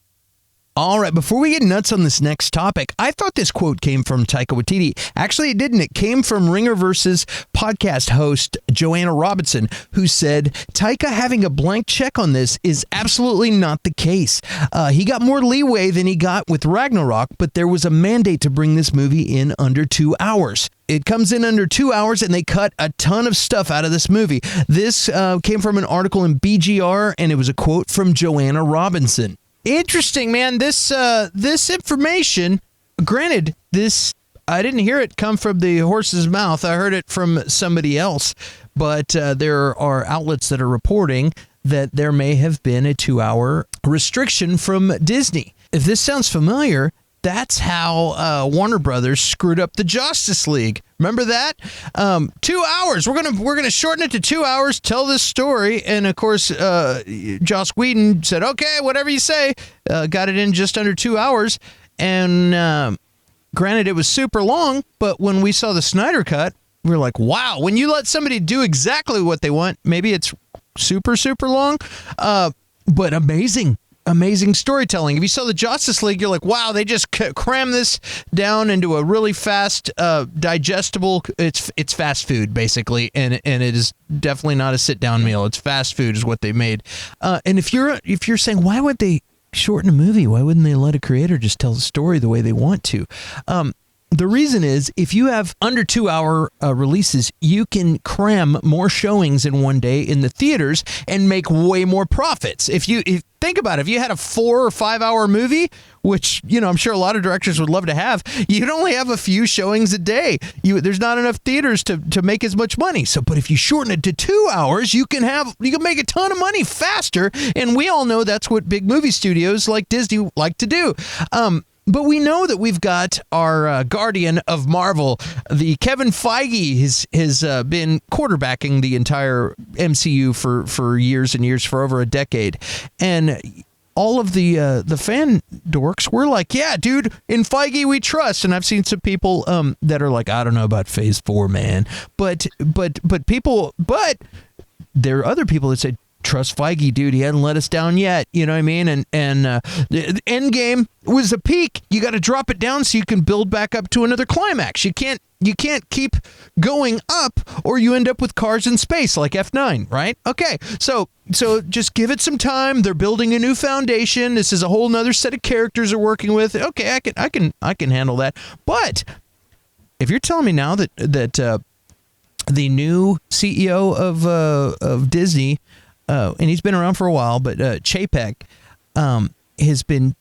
All right, before we get nuts on this next topic, I thought this quote came from Taika Waititi. Actually, it didn't. It came from Ringerverse's podcast host, Joanna Robinson, who said, Taika having a blank check on this is absolutely not the case. He got more leeway than he got with Ragnarok, but there was a mandate to bring this movie in under 2 hours. It comes in under 2 hours, and they cut a ton of stuff out of this movie. This came from an article in BGR, and it was a quote from Joanna Robinson. Interesting, man. This information, granted, I didn't hear it come from the horse's mouth. I heard it from somebody else, but there are outlets that are reporting that there may have been a 2-hour restriction from Disney. If this sounds familiar, that's how Warner Brothers screwed up the Justice League. Remember that? 2 hours. We're gonna shorten it to 2 hours. Tell this story, and of course, Joss Whedon said, "Okay, whatever you say." Got it in just under 2 hours, and granted, it was super long. But when we saw the Snyder cut, we were like, "Wow!" When you let somebody do exactly what they want, maybe it's super long, but amazing. Amazing storytelling. If you saw the Justice League, you're like, wow, they just crammed this down into a really fast, digestible. It's fast food basically, and it is definitely not a sit down meal. It's fast food is what they made. And if you're saying, why would they shorten a movie? Why wouldn't they let a creator just tell the story the way they want to? The reason is, if you have under 2 hour releases, you can cram more showings in one day in the theaters and make way more profits. If think about it, if you had a 4 or 5 hour movie, which, I'm sure a lot of directors would love to have, you'd only have a few showings a day. There's not enough theaters to make as much money. But if you shorten it to 2 hours, you can make a ton of money faster. And we all know that's what big movie studios like Disney like to do. But we know that we've got our guardian of Marvel, the Kevin Feige, has been quarterbacking the entire MCU for years and years, for over a decade. And all of the fan dorks were like, yeah, dude, in Feige we trust. And I've seen some people that are like, I don't know about Phase 4, man. But there are other people that say, trust Feige, dude. He hasn't let us down yet. You know what I mean? And the Endgame was a peak. You got to drop it down so you can build back up to another climax. You can't keep going up, or you end up with cars in space like F9, right? Okay, so just give it some time. They're building a new foundation. This is a whole nother set of characters they're working with. Okay, I can handle that. But if you're telling me now that the new CEO of Disney, and he's been around for a while, but Chapek has been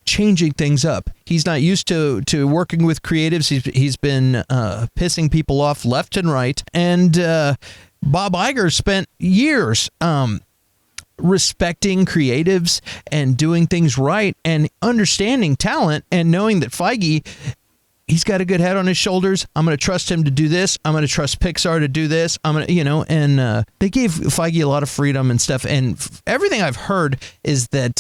changing things up. He's not used to working with creatives. He's been pissing people off left and right. And Bob Iger spent years respecting creatives and doing things right and understanding talent and knowing that Feige, he's got a good head on his shoulders. I'm going to trust him to do this. I'm going to trust Pixar to do this. I'm going to, and they gave Feige a lot of freedom and stuff. And everything I've heard is that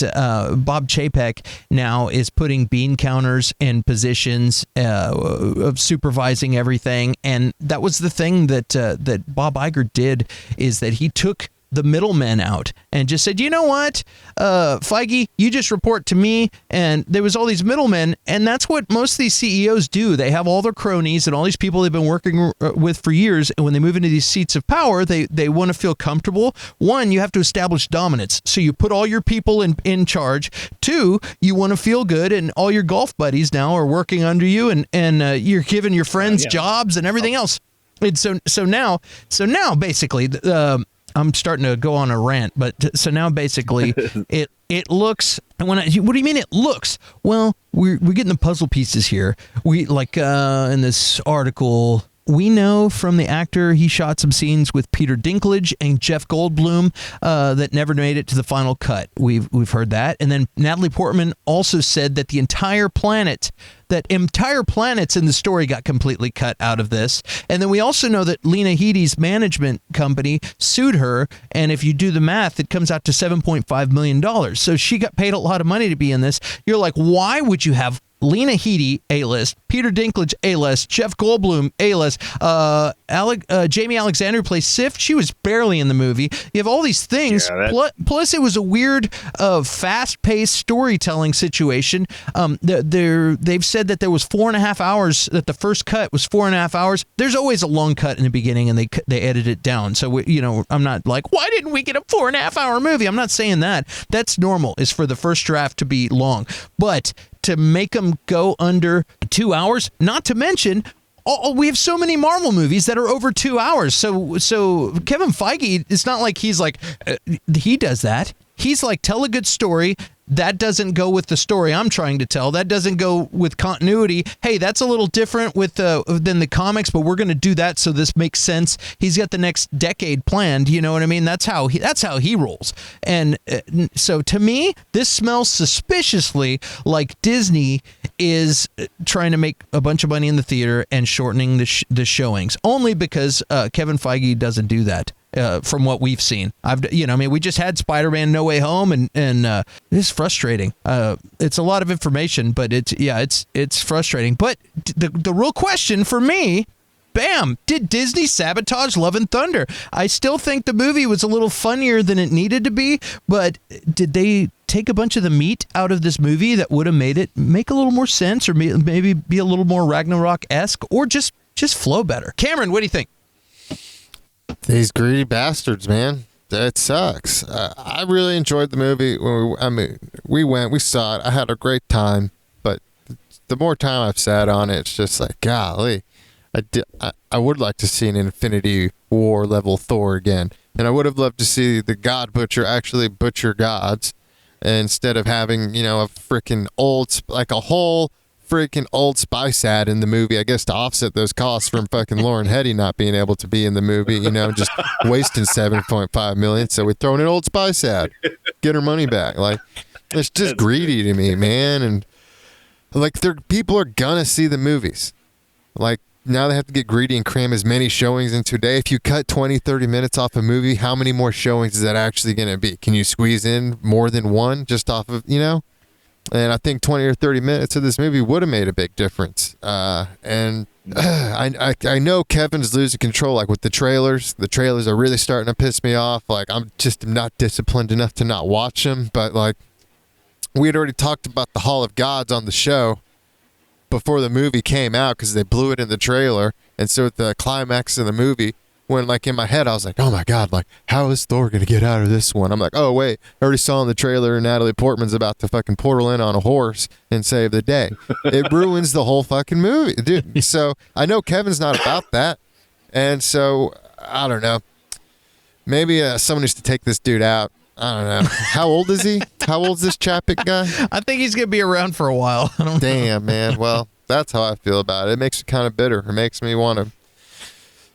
Bob Chapek now is putting bean counters in positions of supervising everything. And that was the thing that Bob Iger did, is that he took the middlemen out and just said, you know what, Feige, you just report to me. And there was all these middlemen, and that's what most of these CEOs do. They have all their cronies and all these people they've been working with for years, and when they move into these seats of power, they want to feel comfortable. One, you have to establish dominance, so you put all your people in charge. Two, you want to feel good, and all your golf buddies now are working under you, and you're giving your friends jobs and everything else. And so now basically, I'm starting to go on a rant, but so now basically it looks. What do you mean it looks? Well, we're getting the puzzle pieces here. We in this article, we know from the actor he shot some scenes with Peter Dinklage and Jeff Goldblum that never made it to the final cut. We've heard that, and then Natalie Portman also said that entire planets in the story got completely cut out of this. And then we also know that Lena Headey's management company sued her, and if you do the math, it comes out to $7.5 million. So she got paid a lot of money to be in this. You're like, why would you have Lena Headey, A-list, Peter Dinklage, A-list, Jeff Goldblum, A-list, Jamie Alexander, who plays Sif, she was barely in the movie. You have all these things, plus it was a weird, fast-paced storytelling situation. They've said that there was 4.5 hours, that the first cut was 4.5 hours. There's always a long cut in the beginning, and they edit it down. So, I'm not like, why didn't we get a 4.5 hour movie? I'm not saying that. That's normal, is for the first draft to be long. But to make them go under 2 hours, not to mention, we have so many Marvel movies that are over 2 hours. So Kevin Feige, it's not like he's like, he does that. He's like, tell a good story. That doesn't go with the story I'm trying to tell. That doesn't go with continuity. Hey, that's a little different than the comics, but we're going to do that so this makes sense. He's got the next decade planned. You know what I mean? That's how he rolls. And so to me, this smells suspiciously like Disney is trying to make a bunch of money in the theater and shortening the showings, only because Kevin Feige doesn't do that. From what we've seen, we just had Spider-Man No Way Home, and it's frustrating. It's a lot of information, but it's frustrating. But the real question for me, bam, did Disney sabotage Love and Thunder? I still think the movie was a little funnier than it needed to be, but did they take a bunch of the meat out of this movie that would have made it make a little more sense, or maybe be a little more Ragnarok-esque, or just flow better? Cameron, what do you think? These greedy bastards, man. That sucks. I really enjoyed the movie. We saw it. I had a great time. But the more time I've sat on it, it's just like, golly. I would like to see an Infinity War level Thor again. And I would have loved to see the God Butcher actually butcher gods, instead of having, a freaking a whole freaking Old Spice ad in the movie, I guess, to offset those costs from fucking Lauren Hetty not being able to be in the movie, just wasting $7.5 million. So we throw in an Old Spice ad, get her money back. Like, it's just greedy to me, man. And like, people are gonna see the movies. Like, now they have to get greedy and cram as many showings into a day. If you cut 20, 30 minutes off a movie, how many more showings is that actually going to be? Can you squeeze in more than one just off of, And I think 20 or 30 minutes of this movie would have made a big difference. I know Kevin's losing control, like with the trailers. The trailers are really starting to piss me off. Like, I'm just not disciplined enough to not watch them. But, like, we had already talked about the Hall of Gods on the show before the movie came out because they blew it in the trailer. And so at the climax of the movie, when, like, in my head, I was like, oh, my God, like, how is Thor going to get out of this one? I'm like, oh, wait, I already saw in the trailer Natalie Portman's about to fucking portal in on a horse and save the day. It ruins the whole fucking movie, dude. So I know Kevin's not about that. And so, I don't know. Maybe someone needs to take this dude out. I don't know. How old is he? How old is this Chapek guy? I think he's going to be around for a while. I don't Damn, man. Well, that's how I feel about it. It makes me kind of bitter. It makes me want to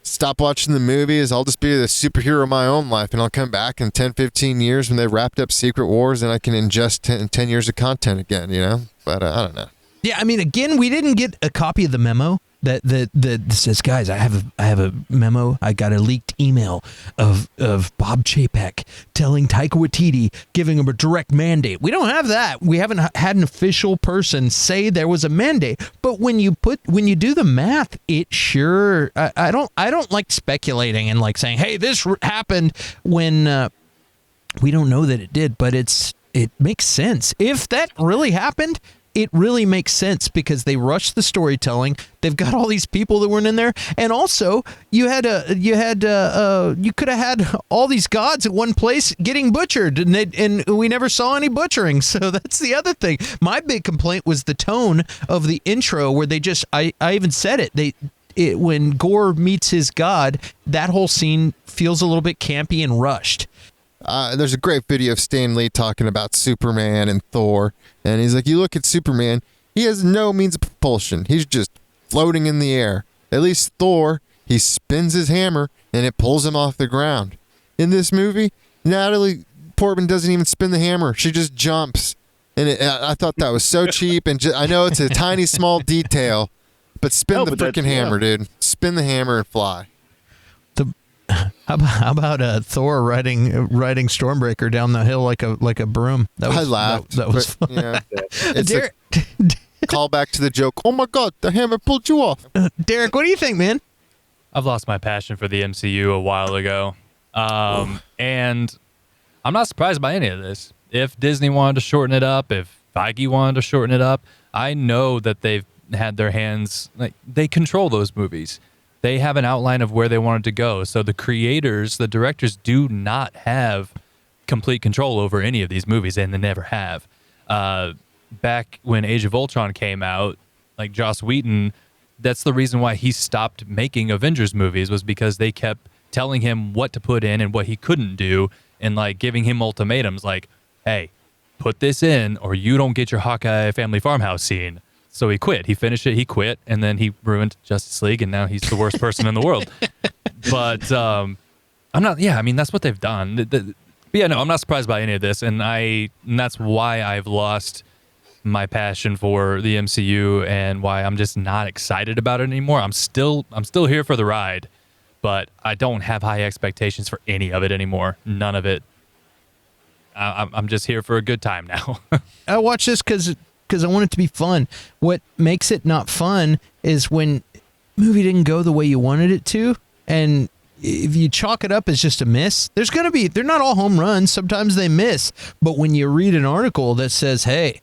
stop watching the movies. I'll just be the superhero of my own life, and I'll come back in 10, 15 years when they've wrapped up Secret Wars, and I can ingest 10 years of content again, But I don't know. Yeah, I mean, again, we didn't get a copy of the memo that says, guys, I have a memo. I got a leaked email of Bob Chapek telling Taika Waititi, giving him a direct mandate. We don't have that. We haven't had an official person say there was a mandate. But when you do the math, it sure. I don't like speculating and like saying, hey, this happened when we don't know that it did. But it makes sense if that really happened. It really makes sense because they rushed the storytelling. They've got all these people that weren't in there, and also you could have had all these gods at one place getting butchered, and we never saw any butchering. So that's the other thing. My big complaint was the tone of the intro, where they just I even said it. When Gore meets his god, that whole scene feels a little bit campy and rushed. There's a great video of Stan Lee talking about Superman and Thor, and he's like, you look at Superman, he has no means of propulsion. He's just floating in the air. At least Thor, he spins his hammer, and it pulls him off the ground. In this movie, Natalie Portman doesn't even spin the hammer. She just jumps. And I thought that was so cheap, and I know it's a tiny, small detail, but spin the freaking hammer, dude. Spin the hammer and fly. How about Thor riding Stormbreaker down the hill like a broom? I laughed. That was fun. Yeah. It's Derek, a call back to the joke. Oh my God, the hammer pulled you off. Derek, what do you think, man? I've lost my passion for the MCU a while ago, and I'm not surprised by any of this. If Disney wanted to shorten it up, if Feige wanted to shorten it up, I know that they've had their hands, like, they control those movies. They have an outline of where they wanted to go. So the creators, the directors do not have complete control over any of these movies, and they never have. Back when Age of Ultron came out, like Joss Whedon, that's the reason why he stopped making Avengers movies, was because they kept telling him what to put in and what he couldn't do, and like giving him ultimatums like, hey, put this in or you don't get your Hawkeye family farmhouse scene. So he quit. He finished it. He quit, and then he ruined Justice League, and now he's the worst person in the world. But I'm not. Yeah, I mean that's what they've done. But yeah, no, I'm not surprised by any of this, and that's why I've lost my passion for the MCU, and why I'm just not excited about it anymore. I'm still here for the ride, but I don't have high expectations for any of it anymore. None of it. I'm just here for a good time now. I watch this because I want it to be fun. What makes it not fun is when movie didn't go the way you wanted it to, and if you chalk it up as just a miss, they're not all home runs. Sometimes they miss. But when you read an article that says, hey,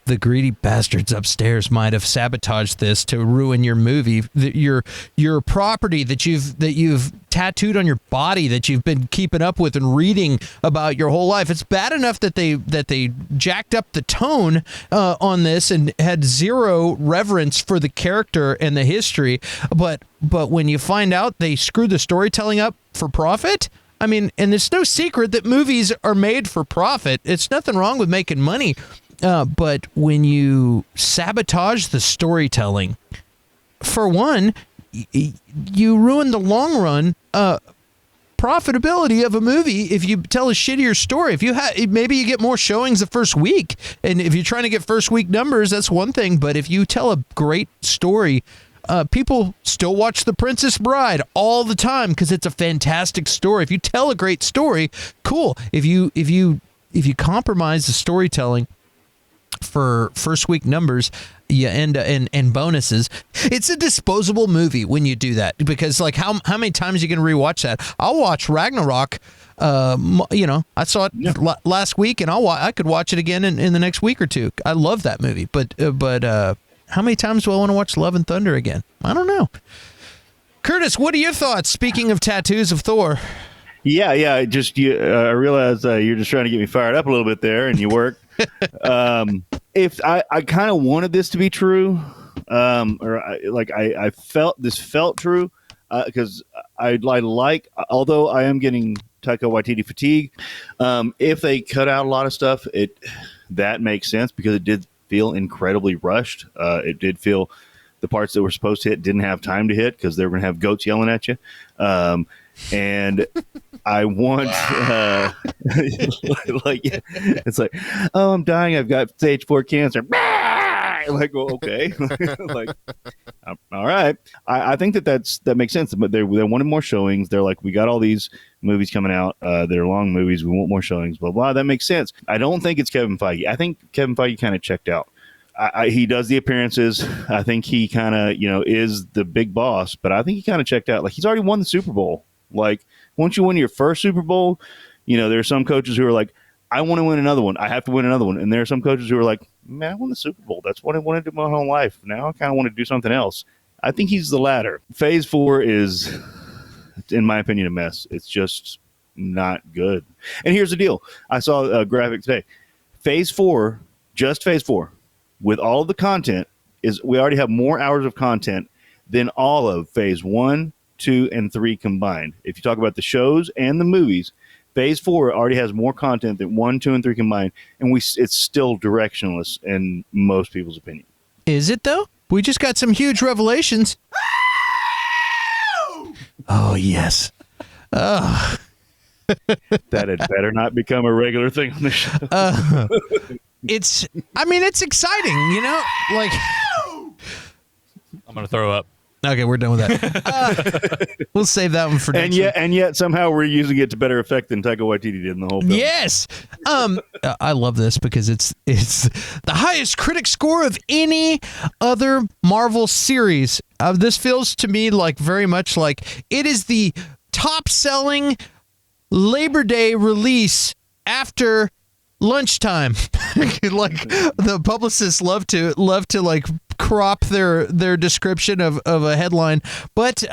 the greedy bastards upstairs might have sabotaged this to ruin your movie, your property that you've tattooed on your body, that you've been keeping up with and reading about your whole life. It's bad enough that they jacked up the tone on this and had zero reverence for the character and the history. But when you find out they screwed the storytelling up for profit, I mean, and it's no secret that movies are made for profit. It's nothing wrong with making money. But when you sabotage the storytelling, for one, you ruin the long run profitability of a movie if you tell a shittier story. If maybe you get more showings the first week, and if you're trying to get first week numbers, that's one thing. But if you tell a great story people still watch The Princess Bride all the time because it's a fantastic story. If you tell a great story, cool. If you compromise the storytelling for first week numbers, you end and bonuses, it's a disposable movie when you do that, because like how many times you can rewatch that? I'll watch Ragnarok. I saw it last week, and I could watch it again in the next week or two. I love that movie, but how many times do I want to watch Love and Thunder again? I don't know. Curtis, what are your thoughts? Speaking of tattoos of Thor. Yeah. I realized you're just trying to get me fired up a little bit there, and you worked. If I kind of wanted this to be true, I felt true, because I like, although I am getting Taika Waititi fatigue, if they cut out a lot of stuff, that makes sense, because it did feel incredibly rushed. It did feel the parts that were supposed to hit didn't have time to hit because they were going to have goats yelling at you. And I want, it's like, oh, I'm dying. I've got stage 4 cancer. Like, well, okay. Like, all right. I think that makes sense. But they wanted more showings. They're like, we got all these movies coming out. They're long movies. We want more showings. Blah, blah. That makes sense. I don't think it's Kevin Feige. I think Kevin Feige kind of checked out. He does the appearances. I think he kind of, is the big boss. But I think he kind of checked out. Like, he's already won the Super Bowl. Like, once you win your first Super Bowl, there are some coaches who are like, I want to win another one. I have to win another one. And there are some coaches who are like, man, I won the Super Bowl. That's what I wanted to do my whole life. Now I kind of want to do something else. I think he's the latter. Phase 4 is, in my opinion, a mess. It's just not good. And here's the deal. I saw a graphic today. Phase 4, just Phase 4, with all of the content, is we already have more hours of content than all of Phase 1, 2, and 3 combined. If you talk about the shows and the movies, Phase 4 already has more content than 1, 2, and 3 combined, and it's still directionless in most people's opinion. Is it, though? We just got some huge revelations. Oh, yes. Oh. That had better not become a regular thing on the show. It's exciting, like... I'm going to throw up. Okay, we're done with that. We'll save that one for next week. And yet somehow we're using it to better effect than Taika Waititi did in the whole film. Yes. I love this because it's the highest critic score of any other Marvel series. This feels to me like very much like it is the top-selling Labor Day release after lunchtime. Like the publicists love to like crop their description of a headline, but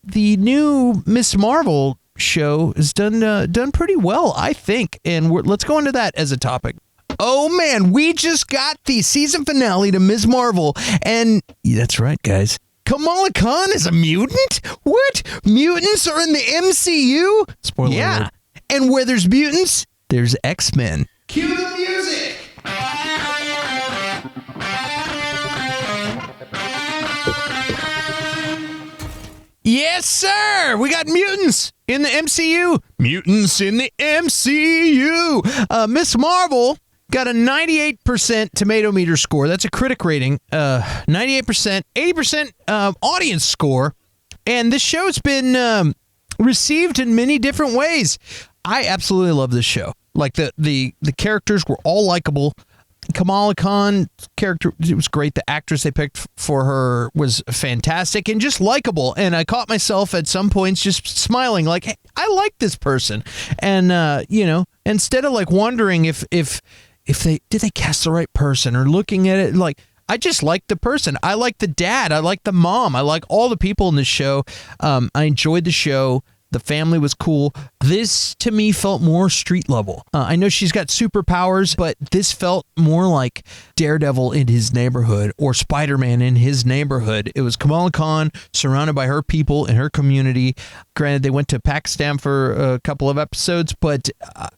the new Miss Marvel show is done pretty well, I think, and let's go into that as a topic. Oh man, we just got the season finale to Miss Marvel, and that's right, guys. Kamala Khan is a mutant? What? Mutants are in the MCU? Spoiler alert. And where there's mutants, there's X-Men. Cue the music! Yes, sir! We got mutants in the MCU. Mutants in the MCU! Miss Marvel got a 98% tomato meter score. That's a critic rating. 98%, 80% audience score. And this show's been received in many different ways. I absolutely love this show. Like the characters were all likable. Kamala Khan character, it was great. The actress they picked for her was fantastic and just likable. And I caught myself at some points just smiling, like, hey, I like this person. And instead of like wondering if they cast the right person or looking at it, like, I just like the person. I like the dad. I like the mom. I like all the people in this show. I enjoyed the show. The family was cool. This, to me, felt more street level. I know she's got superpowers, but this felt more like Daredevil in his neighborhood or Spider-Man in his neighborhood. It was Kamala Khan surrounded by her people and her community. Granted, they went to Pakistan for a couple of episodes, but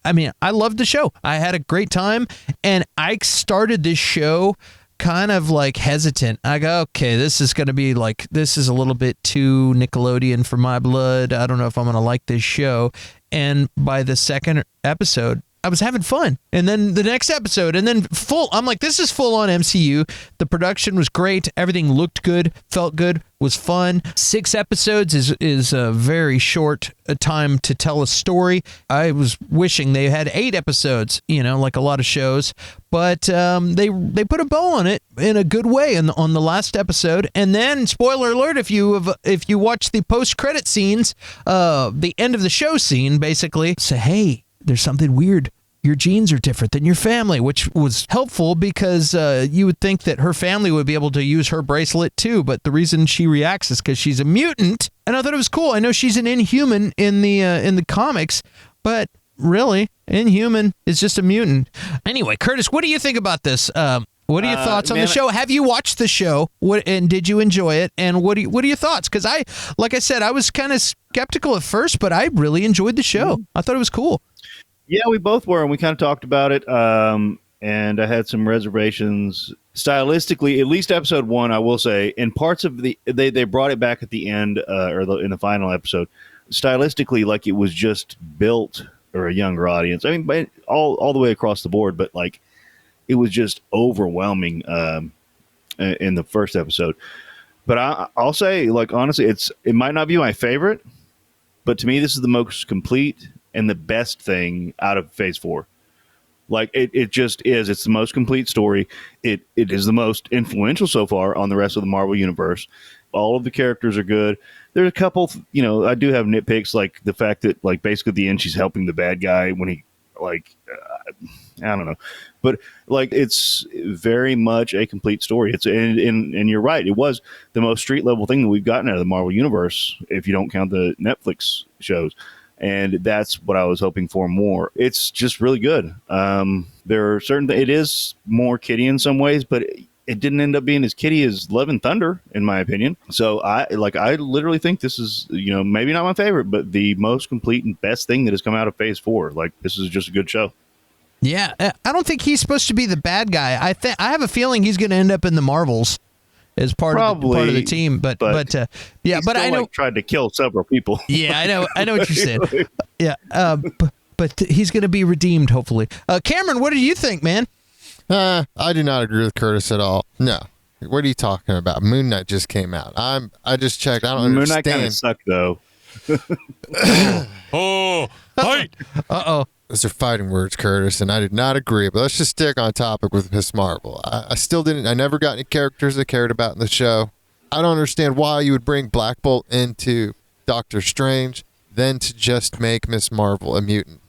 I loved the show. I had a great time, and I started this show kind of like hesitant. I go, okay, this is going to be like, this is a little bit too Nickelodeon for my blood. I don't know if I'm going to like this show. And by the second episode, I was having fun. And then the next episode, and then I'm like, this is full on MCU. The production was great. Everything looked good, felt good, was fun. 6 episodes is a very short time to tell a story. I was wishing they had 8 episodes, like a lot of shows, but they put a bow on it in a good way on the last episode. And then, spoiler alert, if you watch the post-credit scenes, the end of the show scene basically say, hey, there's something weird. Your genes are different than your family, which was helpful because you would think that her family would be able to use her bracelet too. But the reason she reacts is because she's a mutant. And I thought it was cool. I know she's an Inhuman in the comics, but really, Inhuman is just a mutant. Anyway, Curtis, what do you think about this? What are your thoughts on the show? Have you watched the show? And did you enjoy it? And what are your thoughts? Because like I said, I was kind of skeptical at first, but I really enjoyed the show. I thought it was cool. Yeah, we both were, and we kind of talked about it. And I had some reservations stylistically. At least episode 1, I will say, in parts of they brought it back at the end in the final episode. Stylistically, like it was just built for a younger audience. I mean, all the way across the board, but like it was just overwhelming in the first episode. But I'll say, like honestly, it might not be my favorite, but to me, this is the most complete and the best thing out of Phase 4. Like it just is. It's the most complete story. It is the most influential so far on the rest of the Marvel universe. All of the characters are good. There's a couple, I do have nitpicks, like the fact that, like, basically at the end she's helping the bad guy when he, like, I don't know, but like it's very much a complete story. And you're right. It was the most street level thing that we've gotten out of the Marvel universe, if you don't count the Netflix shows. And that's what I was hoping for more. It's just really good. There are it is more kiddie in some ways, but it didn't end up being as kiddie as Love and Thunder, in my opinion. So I literally think this is, maybe not my favorite, but the most complete and best thing that has come out of Phase 4. Like, this is just a good show. Yeah, I don't think he's supposed to be the bad guy. I have a feeling he's going to end up in the Marvels as part of the team. But yeah, but I know tried to kill several people. Yeah, I know what you're saying. Yeah, but he's going to be redeemed, hopefully. Cameron, what do you think, man? I do not agree with Curtis at all. No. What are you talking about? Moon Knight just came out. I just checked. I don't understand. Moon Knight kind of sucked, though. Oh, fight! Uh-oh. Those are fighting words, Curtis, and I did not agree. But let's just stick on topic with Miss Marvel. I never got any characters I cared about in the show. I don't understand why you would bring Black Bolt into Doctor Strange, then to just make Miss Marvel a mutant.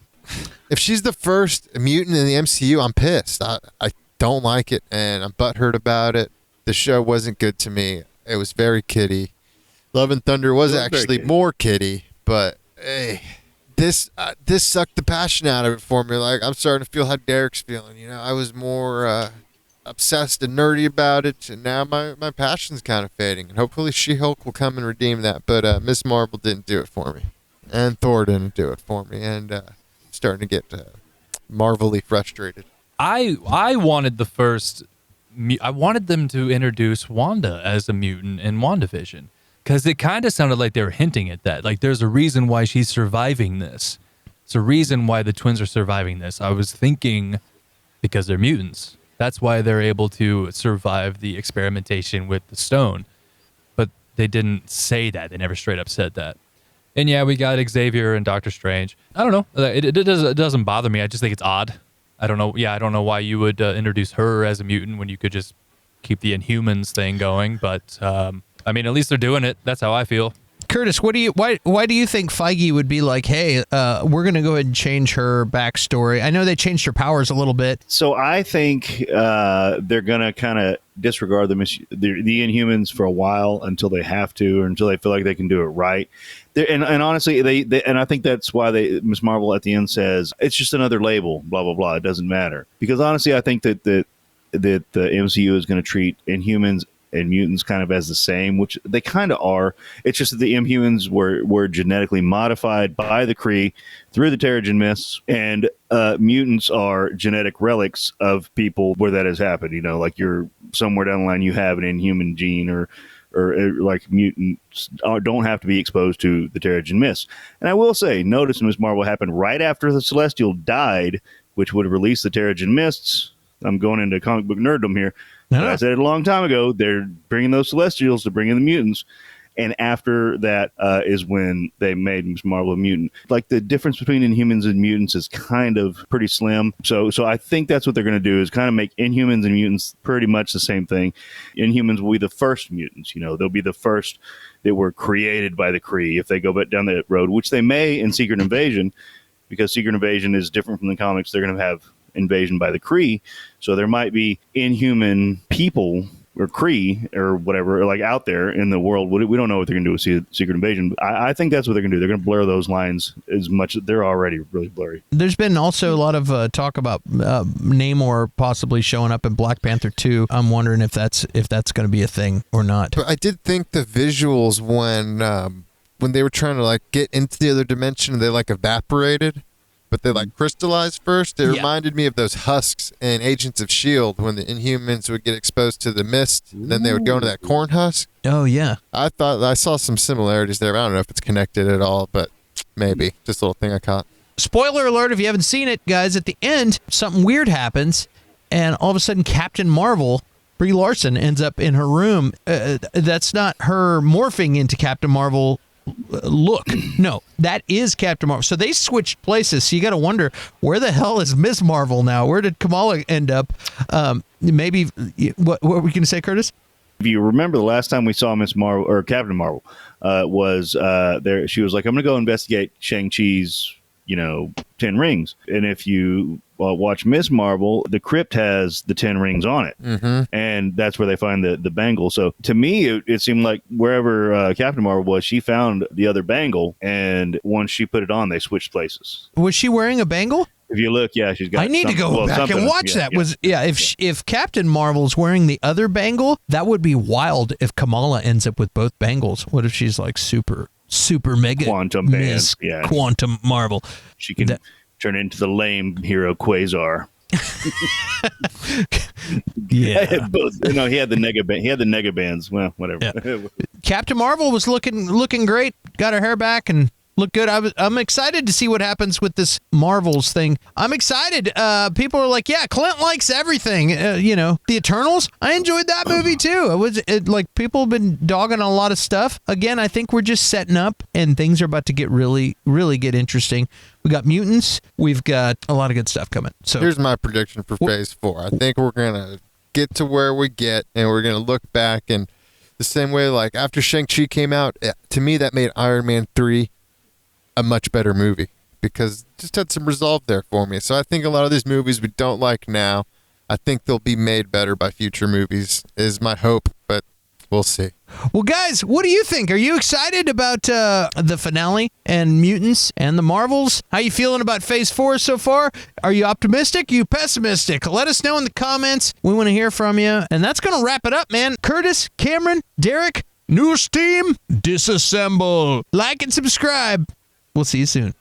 If she's the first mutant in the MCU, I'm pissed. I don't like it, and I'm butthurt about it. The show wasn't good to me. It was very kiddie. Love and Thunder was actually more kiddie, but hey, this sucked the passion out of it for me. Like, I'm starting to feel how Derek's feeling. I was more obsessed and nerdy about it, and now my passion's kind of fading. And hopefully She-Hulk will come and redeem that. But Miss Marvel didn't do it for me, and Thor didn't do it for me, and starting to get marvelly frustrated. I wanted I wanted them to introduce Wanda as a mutant in WandaVision, because it kind of sounded like they were hinting at that. Like, there's a reason why she's surviving this. It's a reason why the twins are surviving this. I was thinking because they're mutants. That's why they're able to survive the experimentation with the stone. But they didn't say that. They never straight up said that. And yeah, we got Xavier and Doctor Strange. I don't know. It doesn't bother me. I just think it's odd. I don't know. Yeah, I don't know why you would introduce her as a mutant when you could just keep the Inhumans thing going. But I mean, at least they're doing it. That's how I feel. Curtis, why do you think Feige would be like, hey, we're going to go ahead and change her backstory? I know they changed her powers a little bit. So I think they're going to kind of disregard the Inhumans for a while until they have to, or until they feel like they can do it right. And honestly, they and I think that's why Ms. Marvel at the end says it's just another label, blah blah blah. It doesn't matter, because honestly, I think that the MCU is going to treat Inhumans and mutants kind of as the same, which they kind of are. It's just that the Inhumans were genetically modified by the Kree through the Terrigen Mists, and mutants are genetic relics of people where that has happened. Like you're somewhere down the line, you have an Inhuman gene, or like mutants don't have to be exposed to the Terrigen Mists. And I will say, notice Ms. Marvel happened right after the Celestial died, which would release the Terrigen Mists. I'm going into comic book nerddom here. No. But I said it a long time ago. They're bringing those Celestials to bring in the mutants. And after that is when they made Ms. Marvel a mutant. Like, the difference between Inhumans and mutants is kind of pretty slim. So I think that's what they're going to do, is kind of make Inhumans and mutants pretty much the same thing. Inhumans will be the first mutants. They'll be the first that were created by the Kree if they go back down that road, which they may in Secret Invasion, because Secret Invasion is different from the comics. They're going to have invasion by the Kree. So there might be Inhuman people or Kree or whatever, like, out there in the world. We don't know what they're going to do with Secret Invasion. But I think that's what they're going to do. They're going to blur those lines as much. They're already really blurry. There's been also a lot of talk about Namor possibly showing up in Black Panther 2. I'm wondering if that's going to be a thing or not. But I did think the visuals when they were trying to like get into the other dimension, they like evaporated, but they like crystallized first. It reminded me of those husks in Agents of S.H.I.E.L.D. when the Inhumans would get exposed to the mist, and then they would go into that corn husk. Oh, yeah. I thought I saw some similarities there. I don't know if it's connected at all, but maybe. Just a little thing I caught. Spoiler alert, if you haven't seen it, guys, at the end, something weird happens, and all of a sudden Captain Marvel, Brie Larson, ends up in her room. That's not her morphing into Captain Marvel look. No, that is Captain Marvel. So they switched places. So you got to wonder, where the hell is Ms. Marvel now? Where did Kamala end up? Maybe what were we going to say, Curtis? If you remember, the last time we saw Miss Marvel or Captain Marvel was there. She was like, "I'm going to go investigate Shang-Chi's, 10 rings." And if you watch Miss Marvel, the crypt has the 10 rings on it. Mm-hmm. And that's where they find the bangle. So to me, it seemed like wherever Captain Marvel was, she found the other bangle. And once she put it on, they switched places. Was she wearing a bangle? If you look, yeah, she's got. I need to go back and watch that. If Captain Marvel's wearing the other bangle, that would be wild. If Kamala ends up with both bangles, what if she's like super mega quantum Miss Quantum Marvel? She can turn into the lame hero Quasar. Yeah. He had the nega bands. Well, whatever. Yeah. Captain Marvel was looking great. Got her hair back and looked good. I'm excited to see what happens with this Marvels thing. I'm excited. People are like, yeah, Clint likes everything. The Eternals. I enjoyed that movie too. People have been dogging a lot of stuff. Again, I think we're just setting up, and things are about to get really, really get interesting. We got mutants. We've got a lot of good stuff coming. So here's my prediction for Phase 4. I think we're gonna get to where we get, and we're gonna look back, and the same way, like after Shang-Chi came out, to me that made Iron Man 3 a much better movie, because it just had some resolve there for me. So I think a lot of these movies we don't like now, I think they'll be made better by future movies, is my hope, but we'll see. Well, guys, what do you think? Are you excited about the finale and mutants and the Marvels? How you feeling about Phase 4 so far? Are you optimistic? Are you pessimistic? Let us know in the comments. We want to hear from you. And that's going to wrap it up, man. Curtis, Cameron, Derek, news team, disassemble. Like and subscribe. We'll see you soon.